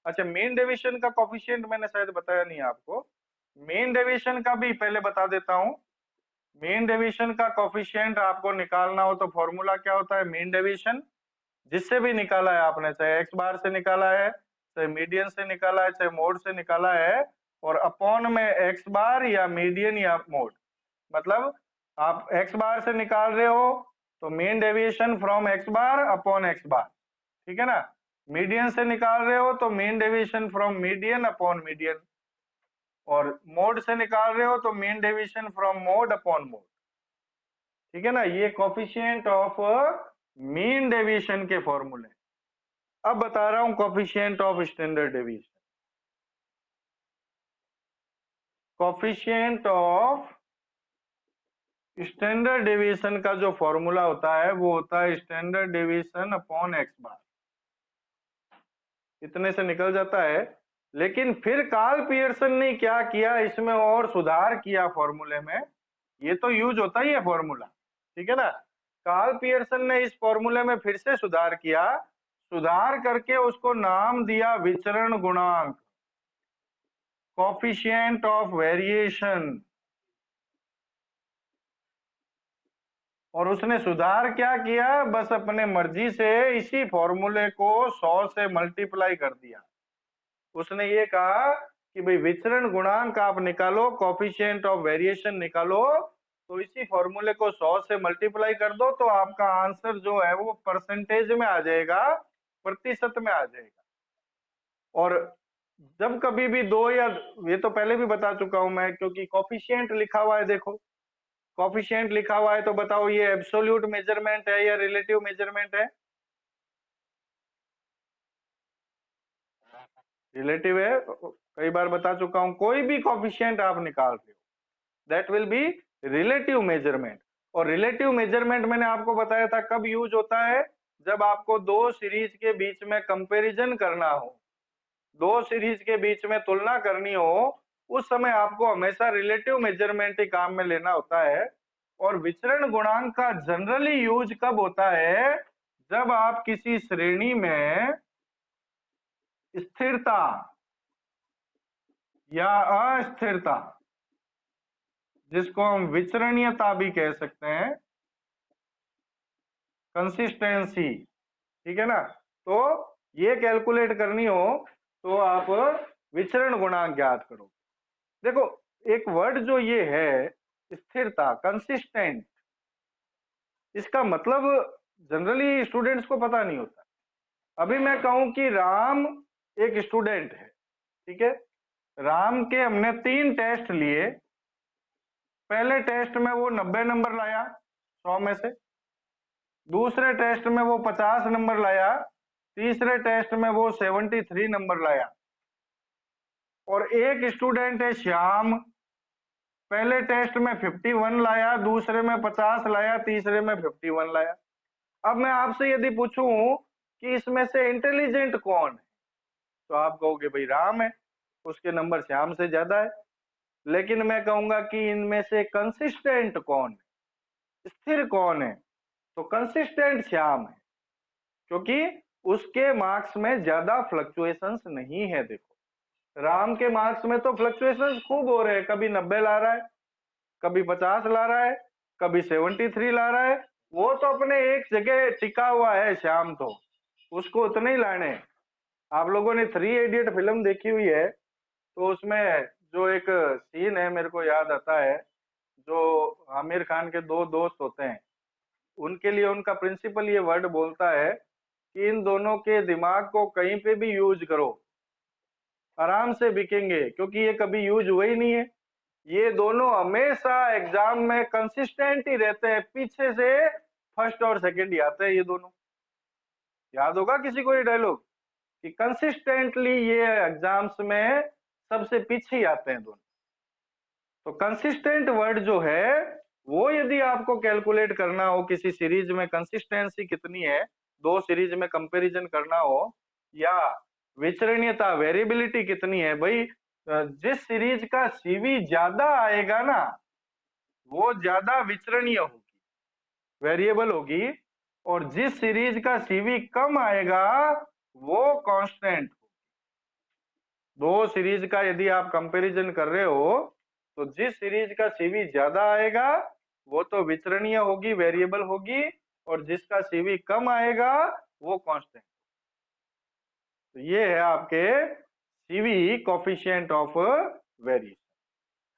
अच्छा मीन डेविएशन का कोफिशिएंट मैंने शायद बताया नहीं आपको, मीन डेविएशन का भी पहले बता देता हूं। मीन डेविएशन का कोफिशिएंट आपको निकालना हो तो फॉर्मूला क्या होता है, मीन डेविएशन जिससे भी निकाला है आपने, चाहे एक्स बार से निकाला है, चाहे मीडियन से निकाला है, चाहे मोड से निकाला है, और अपॉन में एक्स बार या मीडियन या मोड। मतलब आप एक्स बार से निकाल रहे हो तो mean deviation from X bar upon X bar, ठीक है ना। मीडियन से निकाल रहे हो तो mean deviation from median upon median, और मोड से निकाल रहे हो तो mean deviation from mode upon mode, ठीक है ना। ये कोफिशिएंट ऑफ मीन डेविएशन के फॉर्मूले। अब बता रहा हूं coefficient of standard deviation. Coefficient of standard deviation का जो फॉर्मूला होता है वो होता है स्टैंडर्ड डेविएशन अपॉन एक्स बार। इतने से निकल जाता है। लेकिन फिर कार्ल पियर्सन ने क्या किया, इसमें और सुधार किया फॉर्मूले में। ये तो यूज होता ही है फॉर्मूला, ठीक है ना। कार्ल पियर्सन ने इस फॉर्मूले में फिर से सुधार किया, सुधार करके उसको नाम दिया विचरण गुणांक, कोफिशिएंट ऑफ वेरिएशन। और उसने सुधार क्या किया, बस अपने मर्जी से इसी फॉर्मूले को 100 से मल्टीप्लाई कर दिया। उसने ये कहा कि भाई विचरण गुणांक आप निकालो, कोफिशिएंट ऑफ वेरिएशन निकालो, तो इसी फॉर्मूले को 100 से मल्टीप्लाई कर दो तो आपका आंसर जो है वो परसेंटेज में आ जाएगा, प्रतिशत में आ जाएगा। और जब कभी भी दो या, ये तो पहले भी बता चुका हूं मैं, क्योंकि कोफिशिएंट लिखा हुआ है, देखो कोफिशिएंट लिखा हुआ है तो बताओ ये एब्सोल्यूट मेजरमेंट है या रिलेटिव मेजरमेंट है? रिलेटिव है। कई बार बता चुका हूं, कोई भी कोफिशिएंट आप निकाल रहे हो that will be relative measurement. और रिलेटिव मेजरमेंट मैंने आपको बताया था कब यूज होता है, जब आपको दो सीरीज के बीच में कंपैरिजन करना हो, दो सीरीज के बीच में तुलना करनी हो, उस समय आपको हमेशा रिलेटिव मेजरमेंट ही काम में लेना होता है। और विचरण गुणांक का जनरली यूज कब होता है, जब आप किसी श्रेणी में स्थिरता या अस्थिरता, जिसको हम विचरणीयता भी कह सकते हैं, कंसिस्टेंसी, ठीक है ना। तो ये कैलकुलेट करनी हो तो आप विचरण गुणांक ज्ञात करो। देखो एक वर्ड जो ये है स्थिरता, कंसिस्टेंट, इसका मतलब जनरली स्टूडेंट्स को पता नहीं होता। अभी मैं कहूं कि राम एक स्टूडेंट है, ठीक है। राम के हमने 3 टेस्ट लिए, पहले टेस्ट में वो 90 नंबर लाया 100 में से, दूसरे टेस्ट में वो 50 नंबर लाया, तीसरे टेस्ट में वो 73 नंबर लाया। और एक स्टूडेंट है श्याम, पहले टेस्ट में 51 लाया, दूसरे में 50 लाया, तीसरे में 51 लाया। अब मैं आपसे यदि पूछूं कि इसमें से इंटेलिजेंट कौन है, तो आप कहोगे भाई राम है, उसके नंबर श्याम से ज्यादा है। लेकिन मैं कहूंगा कि इनमें से कंसिस्टेंट कौन है, स्थिर कौन है, तो कंसिस्टेंट श्याम है, क्योंकि उसके मार्क्स में ज्यादा फ्लक्चुएशंस नहीं है। देखो राम के मार्क्स में तो फ्लक्चुएशंस खूब हो रहे हैं, कभी 90 ला रहा है, कभी 50 ला रहा है, कभी 73 ला रहा है। वो तो अपने एक जगह टिका हुआ है श्याम, तो उसको उतने ही लाने हैं। आप लोगों ने 3 इडियट फिल्म देखी हुई है, तो उसमें जो एक सीन है मेरे को याद आता है, जो आमिर खान के 2 दोस्त होते हैं, उनके लिए उनका प्रिंसिपल ये वर्ड बोलता है कि इन दोनों के दिमाग को कहीं पे भी यूज करो, आराम से बिकेंगे, क्योंकि ये कभी यूज हुए ही नहीं है। ये दोनों हमेशा एग्जाम में कंसिस्टेंट ही रहते हैं, पीछे से फर्स्ट और सेकंड ही आते हैं ये दोनों। याद होगा किसी को ये डायलॉग कि कंसिस्टेंटली ये एग्जाम्स में सबसे पीछे ही आते हैं दोनों। तो कंसिस्टेंट वर्ड जो है वो यदि आपको कैलकुलेट करना हो, किसी सीरीज में कंसिस्टेंसी कितनी है, दो सीरीज में कंपैरिजन करना हो, या विचरणीयता वेरिएबिलिटी कितनी है, भाई जिस सीरीज का सीवी ज्यादा आएगा ना वो ज्यादा विचरणीय होगी, वेरिएबल होगी, और जिस सीरीज का सीवी कम आएगा वो कांस्टेंट। दो सीरीज का यदि आप कंपैरिजन कर रहे हो तो जिस सीरीज का सीवी ज्यादा आएगा वो तो विचरणीय होगी, वेरिएबल होगी, और जिसका सीवी कम आएगा वो कांस्टेंट। तो ये है आपके सीवी कोफिशिएंट ऑफ वेरिएशन।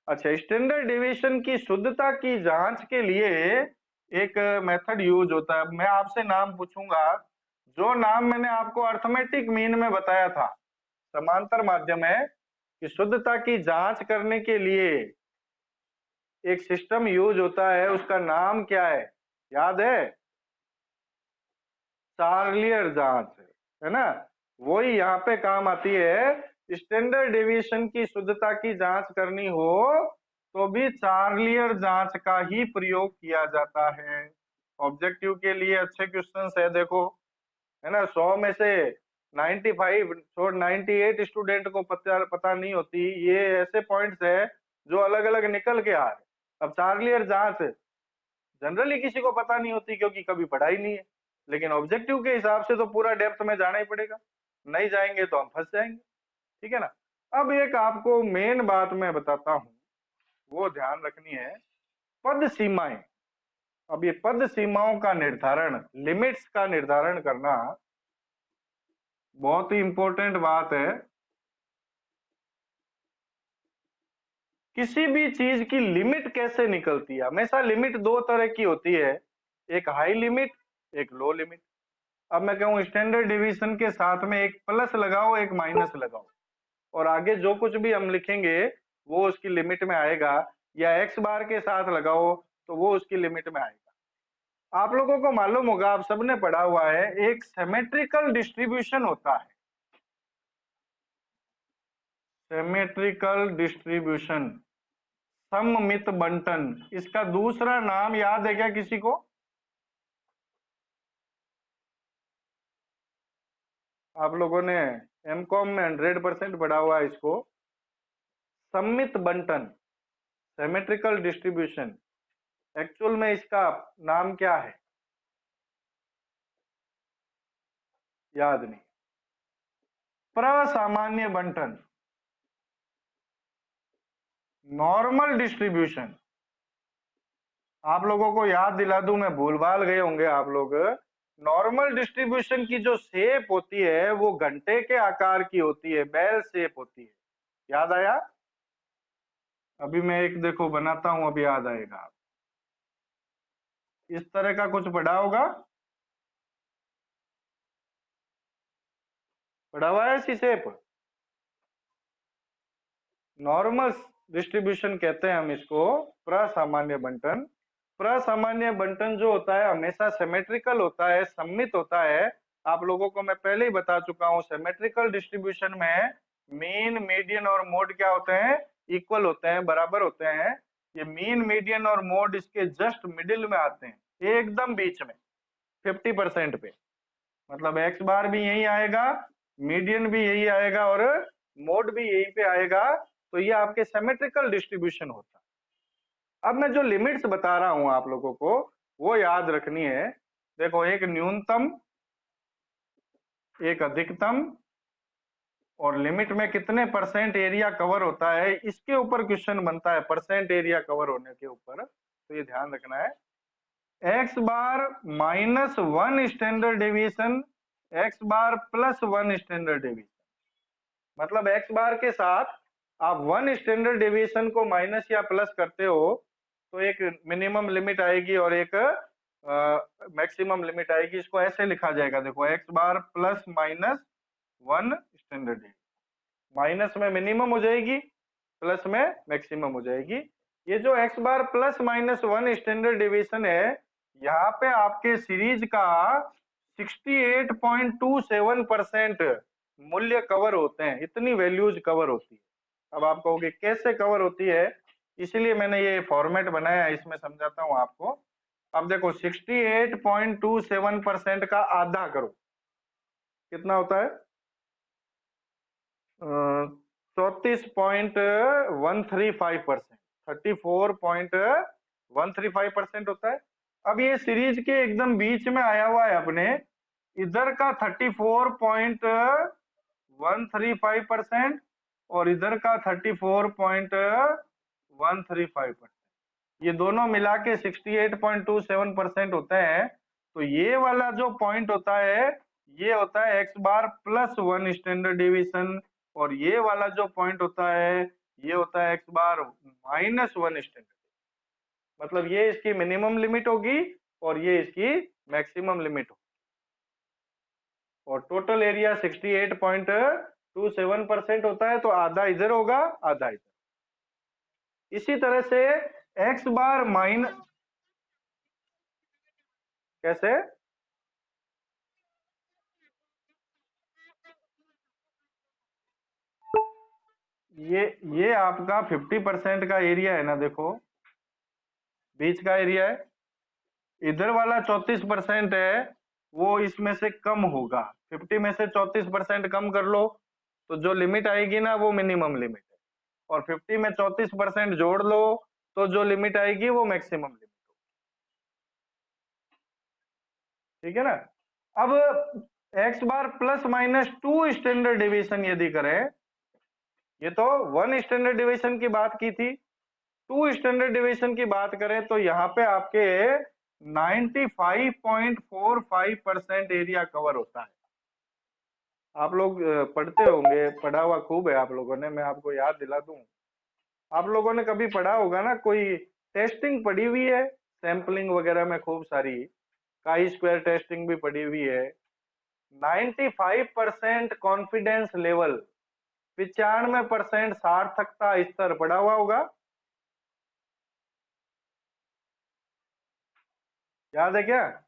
अच्छा, स्टैंडर्ड डेविएशन की शुद्धता की जांच के लिए एक मेथड यूज होता है। मैं आपसे नाम पूछूंगा, जो नाम मैंने आपको अर्थमेटिक मीन में बताया था, समांतर माध्यम है कि शुद्धता की जांच करने के लिए एक सिस्टम यूज होता है, उसका नाम क्या है, याद है? चार्लियर जांच, है ना? वही यहाँ पे काम आती है। स्टैंडर्ड डेविएशन की शुद्धता की जांच करनी हो तो भी चार्लियर जांच का ही प्रयोग किया जाता है। ऑब्जेक्टिव के लिए अच्छे क्वेश्चंस है, देखो, है ना? 100 में से 95 और 98 स्टूडेंट को पता नहीं होती, ये ऐसे पॉइंट्स है जो अलग अलग निकल के आ रहे। अब चार्लियर जांच जनरली किसी को पता नहीं होती क्योंकि कभी पढ़ा ही नहीं है, लेकिन ऑब्जेक्टिव के हिसाब से तो पूरा डेप्थ में जाना ही पड़ेगा, नहीं जाएंगे तो हम फंस जाएंगे। ठीक है ना? अब एक आपको मेन बात मैं बताता हूं, वो ध्यान रखनी है, पद सीमाएं। अब ये पद सीमाओं का निर्धारण, लिमिट्स का निर्धारण करना बहुत ही इंपॉर्टेंट बात है। किसी भी चीज की लिमिट कैसे निकलती है? हमेशा लिमिट दो तरह की होती है, एक हाई लिमिट, एक लो लिमिट। अब मैं कहूँ स्टैंडर्ड डिवीजन के साथ में एक प्लस लगाओ, एक माइनस लगाओ, और आगे जो कुछ भी हम लिखेंगे वो उसकी लिमिट में आएगा, या एक्स बार के साथ लगाओ तो वो उसकी लिमिट में आएगा। आप लोगों को मालूम होगा, आप सबने पढ़ा हुआ है, एक सिमेट्रिकल डिस्ट्रीब्यूशन होता है, सिमेट्रिकल डिस्ट्रीब्यूशन, सममित बंटन। इसका दूसरा नाम याद है क्या किसी को? आप लोगों ने एमकॉम में 100% पढ़ा हुआ है इसको, सममित बंटन, सिमेट्रिकल डिस्ट्रीब्यूशन। एक्चुअल में इसका नाम क्या है? याद नहीं। प्रसामान्य बंटन, नॉर्मल डिस्ट्रीब्यूशन। आप लोगों को याद दिला दूं, मैं भूलभाल गए होंगे आप लोग। नॉर्मल डिस्ट्रीब्यूशन की जो शेप होती है वो घंटे के आकार की होती है, बेल शेप होती है। याद आया? अभी मैं एक देखो बनाता हूं, अभी याद आएगा। इस तरह का कुछ पढ़ा होगा, पढ़ा हुआ है ऐसी शेप। नॉर्मल डिस्ट्रीब्यूशन कहते हैं हम इसको, प्रसामान्य बंटन। प्रसामान्य बंटन जो होता है हमेशा सिमेट्रिकल होता है, सममित होता है। आप लोगों को मैं पहले ही बता चुका हूं, सिमेट्रिकल डिस्ट्रीब्यूशन में मीन, मीडियन और मोड क्या होते हैं? इक्वल होते हैं, बराबर होते हैं। ये मीन, मीडियन और मोड इसके जस्ट मिडिल में आते हैं, एकदम बीच में, 50% पे। मतलब एक्स बार भी यही आएगा, मीडियन भी यही आएगा और मोड भी यही पे आएगा। तो ये आपके सिमेट्रिकल डिस्ट्रीब्यूशन होता है। अब मैं जो लिमिट्स बता रहा हूं आप लोगों को वो याद रखनी है। देखो, एक न्यूनतम, एक अधिकतम, और लिमिट में कितने परसेंट एरिया कवर होता है, इसके ऊपर क्वेश्चन बनता है, परसेंट एरिया कवर होने के ऊपर। तो ये ध्यान रखना है। एक्स बार -1 स्टैंडर्ड डेविएशन, एक्स बार +1 स्टैंडर्ड डेविएशन। मतलब एक्स बार के साथ आप 1 स्टैंडर्ड डेविएशन को माइनस या प्लस करते हो तो एक मिनिमम लिमिट आएगी और एक मैक्सिमम लिमिट आएगी। इसको ऐसे लिखा जाएगा, देखो, एक्स बार +-1 स्टैंडर्ड डेविएशन। माइनस में मिनिमम हो जाएगी, प्लस में मैक्सिमम हो जाएगी। ये जो एक्स बार +-1 स्टैंडर्ड डेविएशन है, यहाँ पे आपके सीरीज का 68.27% मूल्य कवर होते हैं, इतनी वैल्यूज कवर होती है। अब आप कहोगे कैसे कवर होती है, इसलिए मैंने ये फॉर्मेट बनाया है, इसमें समझाता हूं आपको। अब देखो, 68.27% का आधा करो, कितना होता है? 34.135%, 34.135% होता है। अब ये सीरीज के एकदम बीच में आया हुआ है अपने, इधर का 34.135% और इधर का 34.135%, ये दोनों मिला के 68.27% होते हैं। तो ये वाला जो पॉइंट होता है ये होता है एक्स बार +1 स्टैंडर्ड डेविएशन, और ये वाला जो पॉइंट होता है ये होता है x बार -1 स्टैंडर्ड, मतलब ये इसकी मिनिमम लिमिट होगी और ये इसकी मैक्सिमम लिमिट होगी। और टोटल एरिया 68.27% होता है, तो आधा इधर होगा आधा इधर। इसी तरह से x बार माइनस, कैसे, ये आपका 50% का एरिया है ना, देखो बीच का एरिया है, इधर वाला 34% है, वो इसमें से कम होगा। 50 में से 34% कम कर लो तो जो लिमिट आएगी ना वो मिनिमम लिमिट है, और 50 में 34% जोड़ लो तो जो लिमिट आएगी वो मैक्सिमम लिमिट होगी। ठीक है ना। अब x बार +-2 स्टैंडर्ड डिवीजन यदि करें, ये तो 1 स्टैंडर्ड डिवीजन की बात की थी, 2 स्टैंडर्ड डिवीजन की बात करें तो यहाँ पे आपके 95.45% एरिया कवर होता है। आप लोग पढ़ते होंगे, पढ़ा हुआ खूब है आप लोगों ने, मैं आपको याद दिला दूं। आप लोगों ने कभी पढ़ा होगा ना, कोई टेस्टिंग पढ़ी हुई है सैंपलिंग वगैरह में खूब सारी, काई स्क्वायर टेस्टिंग भी पढ़ी हुई है। 95% कॉन्फिडेंस लेवल, 95% सार्थकता स्तर पढ़ा हुआ होगा, याद है क्या?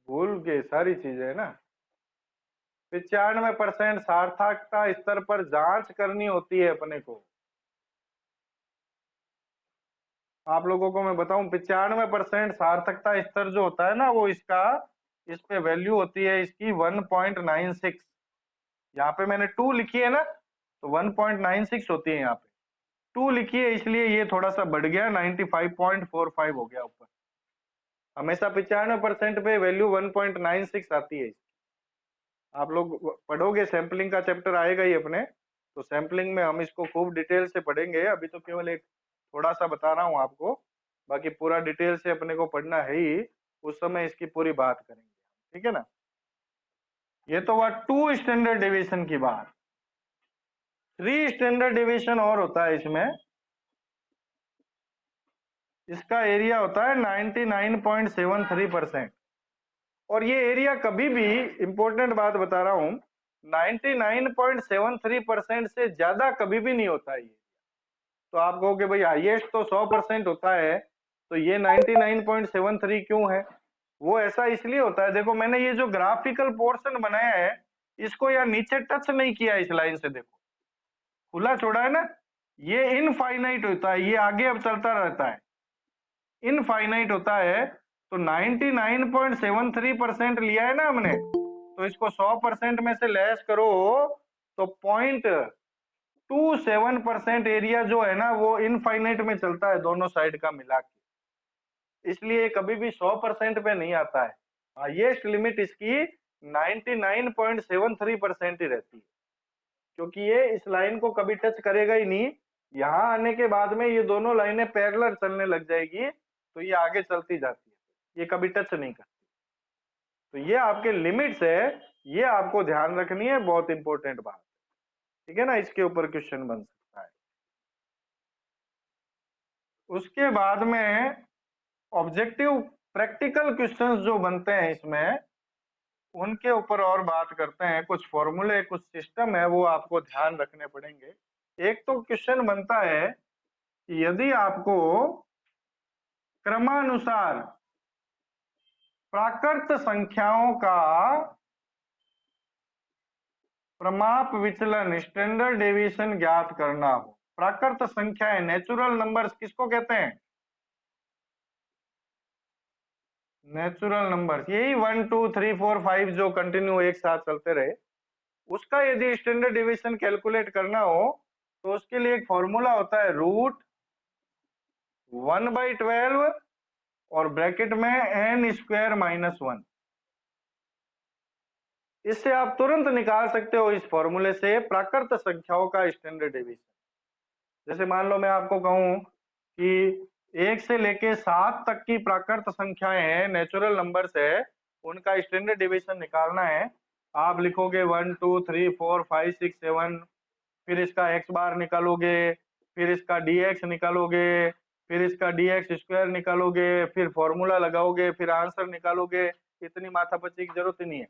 भूल के सारी चीजें है ना। 95% सार्थकता स्तर पर जांच करनी होती है अपने को। आप लोगों को मैं बताऊं, 95% सार्थकता स्तर जो होता है ना, वो इसका, इस पे वैल्यू होती है इसकी 1.96। यहाँ पे मैंने 2 लिखी है ना, तो 1.96 होती है, यहाँ पे 2 लिखी है, इसलिए ये थोड़ा सा बढ़ गया, 95.45 हो गया ऊपर। हमेशा 95% पे वैल्यू 1.96 आती है। आप लोग पढ़ोगे, सैंपलिंग का चैप्टर आएगा ही अपने, तो सैंपलिंग में हम इसको खूब डिटेल से पढ़ेंगे। अभी तो केवल एक थोड़ा सा बता रहा हूँ आपको, बाकी पूरा डिटेल से अपने को पढ़ना है ही, उस समय इसकी पूरी बात करेंगे। ठीक है ना। ये तो हुआ 2 स्टैंडर्ड डिवीजन की बात। 3 स्टैंडर्ड डिवीजन और होता है इसमें, इसका एरिया होता है 99.73%। और ये एरिया कभी भी, इंपॉर्टेंट बात बता रहा हूं, 99.73% से ज्यादा कभी भी नहीं होता है ये। तो आप कहोगे भाई हाईएस्ट तो 100% होता है, तो ये 99.73 क्यों है? वो ऐसा इसलिए होता है, देखो मैंने ये जो ग्राफिकल पोर्शन बनाया है, इसको यार नीचे टच नहीं किया इस लाइन से, देखो खुला छोड़ा है ना, ये इनफाइनाइट होता है, ये आगे अब चलता रहता है, इनफाइनाइट होता है। तो 99.73% लिया है ना हमने, तो इसको 100% में से लेस करो तो 0.27% एरिया जो है ना वो इनफाइनाइट में चलता है, दोनों साइड का मिला के, इसलिए कभी भी 100% पे नहीं आता है। हाईएस्ट लिमिट इसकी 99.73% ही रहती है, क्योंकि ये इस लाइन को कभी टच करेगा ही नहीं। यहाँ आने के बाद में ये दोनों लाइनें पैरेलल चलने लग जाएगी, तो ये आगे चलती जाती है, ये कभी टच नहीं करती। तो ये आपके लिमिट्स है, ये आपको ध्यान रखनी है, बहुत इंपॉर्टेंट बात। ठीक है ना, इसके ऊपर क्वेश्चन बन सकता है। उसके बाद में ऑब्जेक्टिव प्रैक्टिकल क्वेश्चंस जो बनते हैं इसमें, उनके ऊपर और बात करते हैं। कुछ फॉर्मूले, कुछ सिस्टम है, वो आपको ध्यान रखने पड़ेंगे। एक तो क्वेश्चन बनता है कि यदि आपको क्रमानुसार प्राकृत संख्याओं का प्रमाप विचलन, स्टैंडर्ड डेविएशन ज्ञात करना हो। प्राकृत संख्याएं, नेचुरल नंबर्स किसको कहते हैं? नेचुरल नंबर्स, यही 1 2 3 4 5 जो कंटिन्यू एक साथ चलते रहे, उसका यदि स्टैंडर्ड डेविएशन कैलकुलेट करना हो तो उसके लिए एक फॉर्मूला होता है, √1/12 और ब्रैकेट में n² -1। इससे आप तुरंत निकाल सकते हो इस फॉर्मूले से प्राकृत संख्याओं का स्टैंडर्ड डेविएशन। जैसे मान लो मैं आपको कहूं कि 1 से लेके 7 तक की प्राकृत संख्याएं हैं, नेचुरल नंबर्स है, उनका स्टैंडर्ड डेविएशन निकालना है, आप लिखोगे 1 2 3 4 5 6 7, फिर इसका एक्स बार निकालोगे, फिर इसका dx निकालोगे, फिर इसका dx स्क्वायर निकालोगे, फिर फॉर्मूला लगाओगे, फिर आंसर निकालोगे। इतनी माथापच्ची की जरूरत ही नहीं है।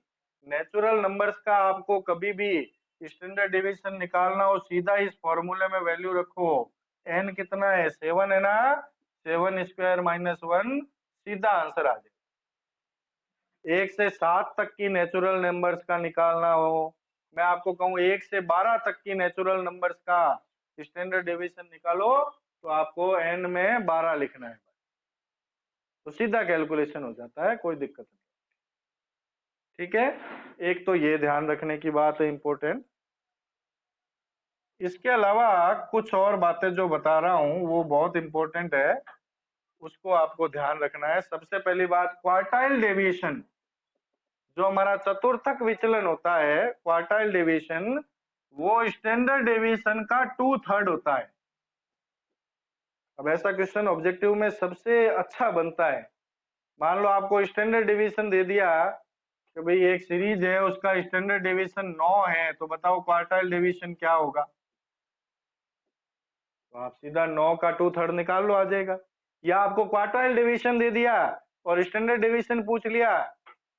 नेचुरल नंबर्स का आपको कभी भी स्टैंडर्ड डेविएशन निकालना हो, सीधा इस फॉर्मूले में वैल्यू रखो। n कितना है? 7 है ना, 7 स्क्वायर माइनस 1, सीधा आंसर आ जाए। 1 से 7 तक की नेचुरल नंबर्स का निकालना हो, मैं आपको कहूँ 1 से 12 तक की नेचुरल नंबर्स का स्टैंडर्ड डेविएशन निकालो, तो आपको n में 12 लिखना है, तो सीधा कैलकुलेशन हो जाता है, कोई दिक्कत नहीं। ठीक है, एक तो ये ध्यान रखने की बात है इंपॉर्टेंट। इसके अलावा कुछ और बातें जो बता रहा हूं वो बहुत इंपॉर्टेंट है, उसको आपको ध्यान रखना है। सबसे पहली बात, क्वार्टाइल डेविएशन, जो हमारा चतुर्थक विचलन होता है, क्वार्टाइल डेविएशन, वो स्टैंडर्ड डेविएशन का 2/3 होता है। अब ऐसा क्वेश्चन ऑब्जेक्टिव में सबसे अच्छा बनता है। मान लो आपको स्टैंडर्ड डेविएशन दे दिया कि भाई एक सीरीज है, उसका स्टैंडर्ड डेविएशन 9 है, तो बताओ क्वार्टाइल डेविएशन क्या होगा? तो आप सीधा 9 का 2/3 निकाल लो, आ जाएगा। या आपको क्वार्टाइल डेविएशन दे दिया और स्टैंडर्ड डेविएशन पूछ लिया,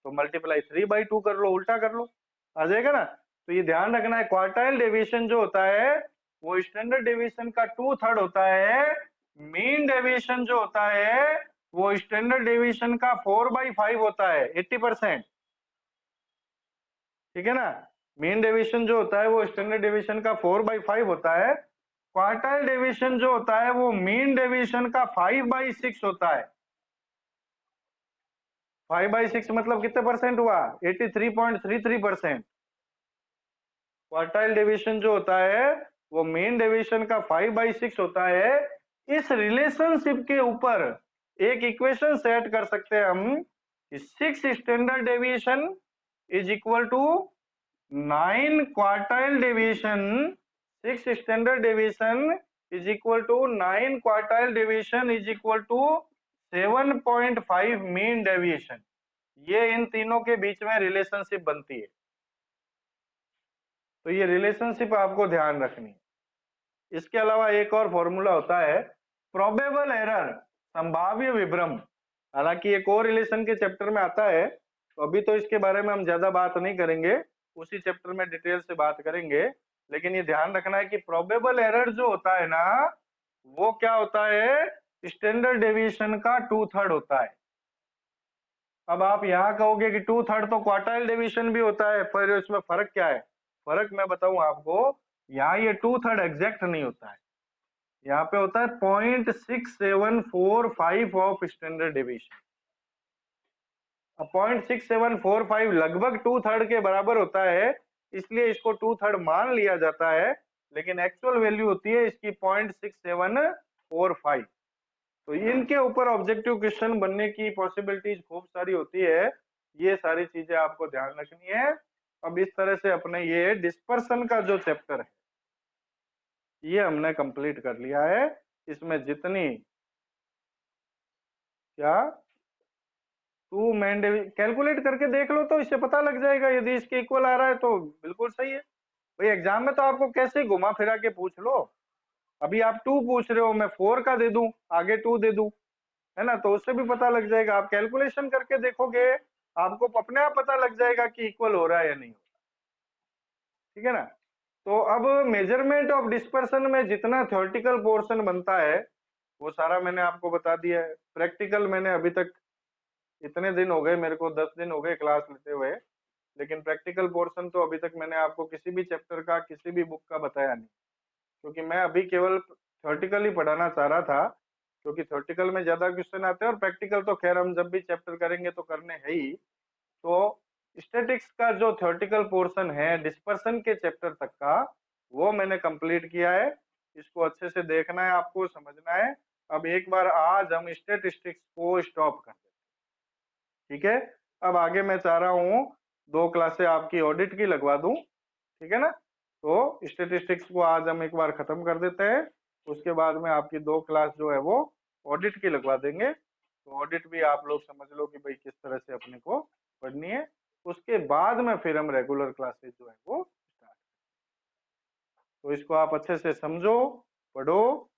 तो मल्टीप्लाई 3/2 कर लो, उल्टा कर लो, आ जाएगा ना। तो ये ध्यान रखना है, क्वार्टाइल डेविएशन जो होता है वो स्टैंडर्ड डेविएशन का 2/3 होता है। मीन डेविएशन जो होता है वो स्टैंडर्ड डेविएशन का 4/5 होता है, 80%। ठीक है ना, मीन डेविएशन जो होता है वो स्टैंडर्ड डेविएशन का 4/5 होता है। क्वार्टाइल डेविएशन जो होता है वो मीन डेविएशन का 5/6 होता है। 5/6 मतलब कितने परसेंट हुआ? 83.33%। क्वार्टाइल डेविएशन जो होता है वो मीन डेविएशन का 5/6 होता है। इस रिलेशनशिप के ऊपर एक इक्वेशन सेट कर सकते हैं हम, 6 standard deviation is equal to 9 quartile deviation. 6 standard deviation is equal to 9 quartile deviation is equal to 7.5 mean deviation. ये इन तीनों के बीच में रिलेशनशिप बनती है, तो ये रिलेशनशिप आपको ध्यान रखनी है। इसके अलावा एक और फॉर्मूला होता है प्रोबेबल एरर, संभाव्य विभ्रम। हालांकि एक और रिलेशन के चैप्टर में आता है, तो अभी तो इसके बारे में हम ज्यादा बात नहीं करेंगे, उसी चैप्टर में डिटेल से बात करेंगे। लेकिन ये ध्यान रखना है कि प्रोबेबल एरर जो होता है ना, वो क्या होता है? स्टैंडर्ड डेविएशन का 2/3 होता है। अब आप यहाँ कहोगे कि 2/3 तो क्वार्टाइल डेविएशन भी होता है, पर इसमें फर्क क्या है? फर्क मैं बताऊं आपको, यहाँ ये 2/3 एग्जैक्ट नहीं होता है, यहाँ पे होता है 0.6745 ऑफ स्टैंडर्ड डेविएशन। अब 0.6745 लगभग 2/3 के बराबर होता है, इसलिए इसको 2/3 मान लिया जाता है, लेकिन एक्चुअल वैल्यू होती है इसकी 0.6745। तो इनके ऊपर ऑब्जेक्टिव क्वेश्चन बनने की पॉसिबिलिटीज खूब सारी होती है, ये सारी चीजें आपको ध्यान रखनी है। अब इस तरह से अपने ये डिस्पर्सन का जो चैप्टर है ये हमने कंप्लीट कर लिया है। इसमें जितनी क्या 2 मेन कैलकुलेट करके देख लो, तो इससे पता लग जाएगा, यदि इसके इक्वल आ रहा है तो बिल्कुल सही है। भाई एग्जाम में तो आपको कैसे घुमा फिरा के पूछ लो, अभी आप 2 पूछ रहे हो, मैं 4 का दे दूं, आगे 2 दे दूं, है ना, तो उससे भी पता लग जाएगा। आप कैलकुलेशन करके देखोगे, आपको अपने आप पता लग जाएगा कि इक्वल हो रहा है या नहीं हो रहा। ठीक है ना। तो अब मेजरमेंट ऑफ डिस्पर्सन में जितना थ्योरेटिकल पोर्शन बनता है वो सारा मैंने आपको बता दिया है। प्रैक्टिकल मैंने अभी तक, इतने दिन हो गए मेरे को, 10 दिन हो गए क्लास लेते हुए, लेकिन प्रैक्टिकल पोर्शन तो अभी तक मैंने आपको किसी भी चैप्टर का, किसी भी बुक का बताया नहीं, क्योंकि मैं अभी केवल थ्योरेटिकल ही पढ़ाना चाह रहा था, क्योंकि थ्योरेटिकल में ज्यादा क्वेश्चन आते हैं और प्रैक्टिकल तो खैर हम जब भी चैप्टर करेंगे तो करने है ही। तो स्टैटिक्स का जो थ्योरेटिकल पोर्शन है डिस्पर्सन के चैप्टर तक का, वो मैंने कंप्लीट किया है। इसको अच्छे से देखना है, आपको समझना है। अब एक बार आज हम स्टैटिस्टिक्स को स्टॉप कर देते, ठीक है। अब आगे मैं चाह रहा हूँ 2 क्लासें आपकी ऑडिट की लगवा दूं, ठीक है ना। तो स्टैटिस्टिक्स को आज हम एक बार खत्म कर देते हैं, उसके बाद में आपकी 2 क्लास जो है वो ऑडिट की लगवा देंगे। तो ऑडिट भी आप लोग समझ लो कि भाई किस तरह से अपने को पढ़नी है। उसके बाद में फिर हम रेगुलर क्लासेस जो है वो स्टार्ट। तो इसको आप अच्छे से समझो, पढ़ो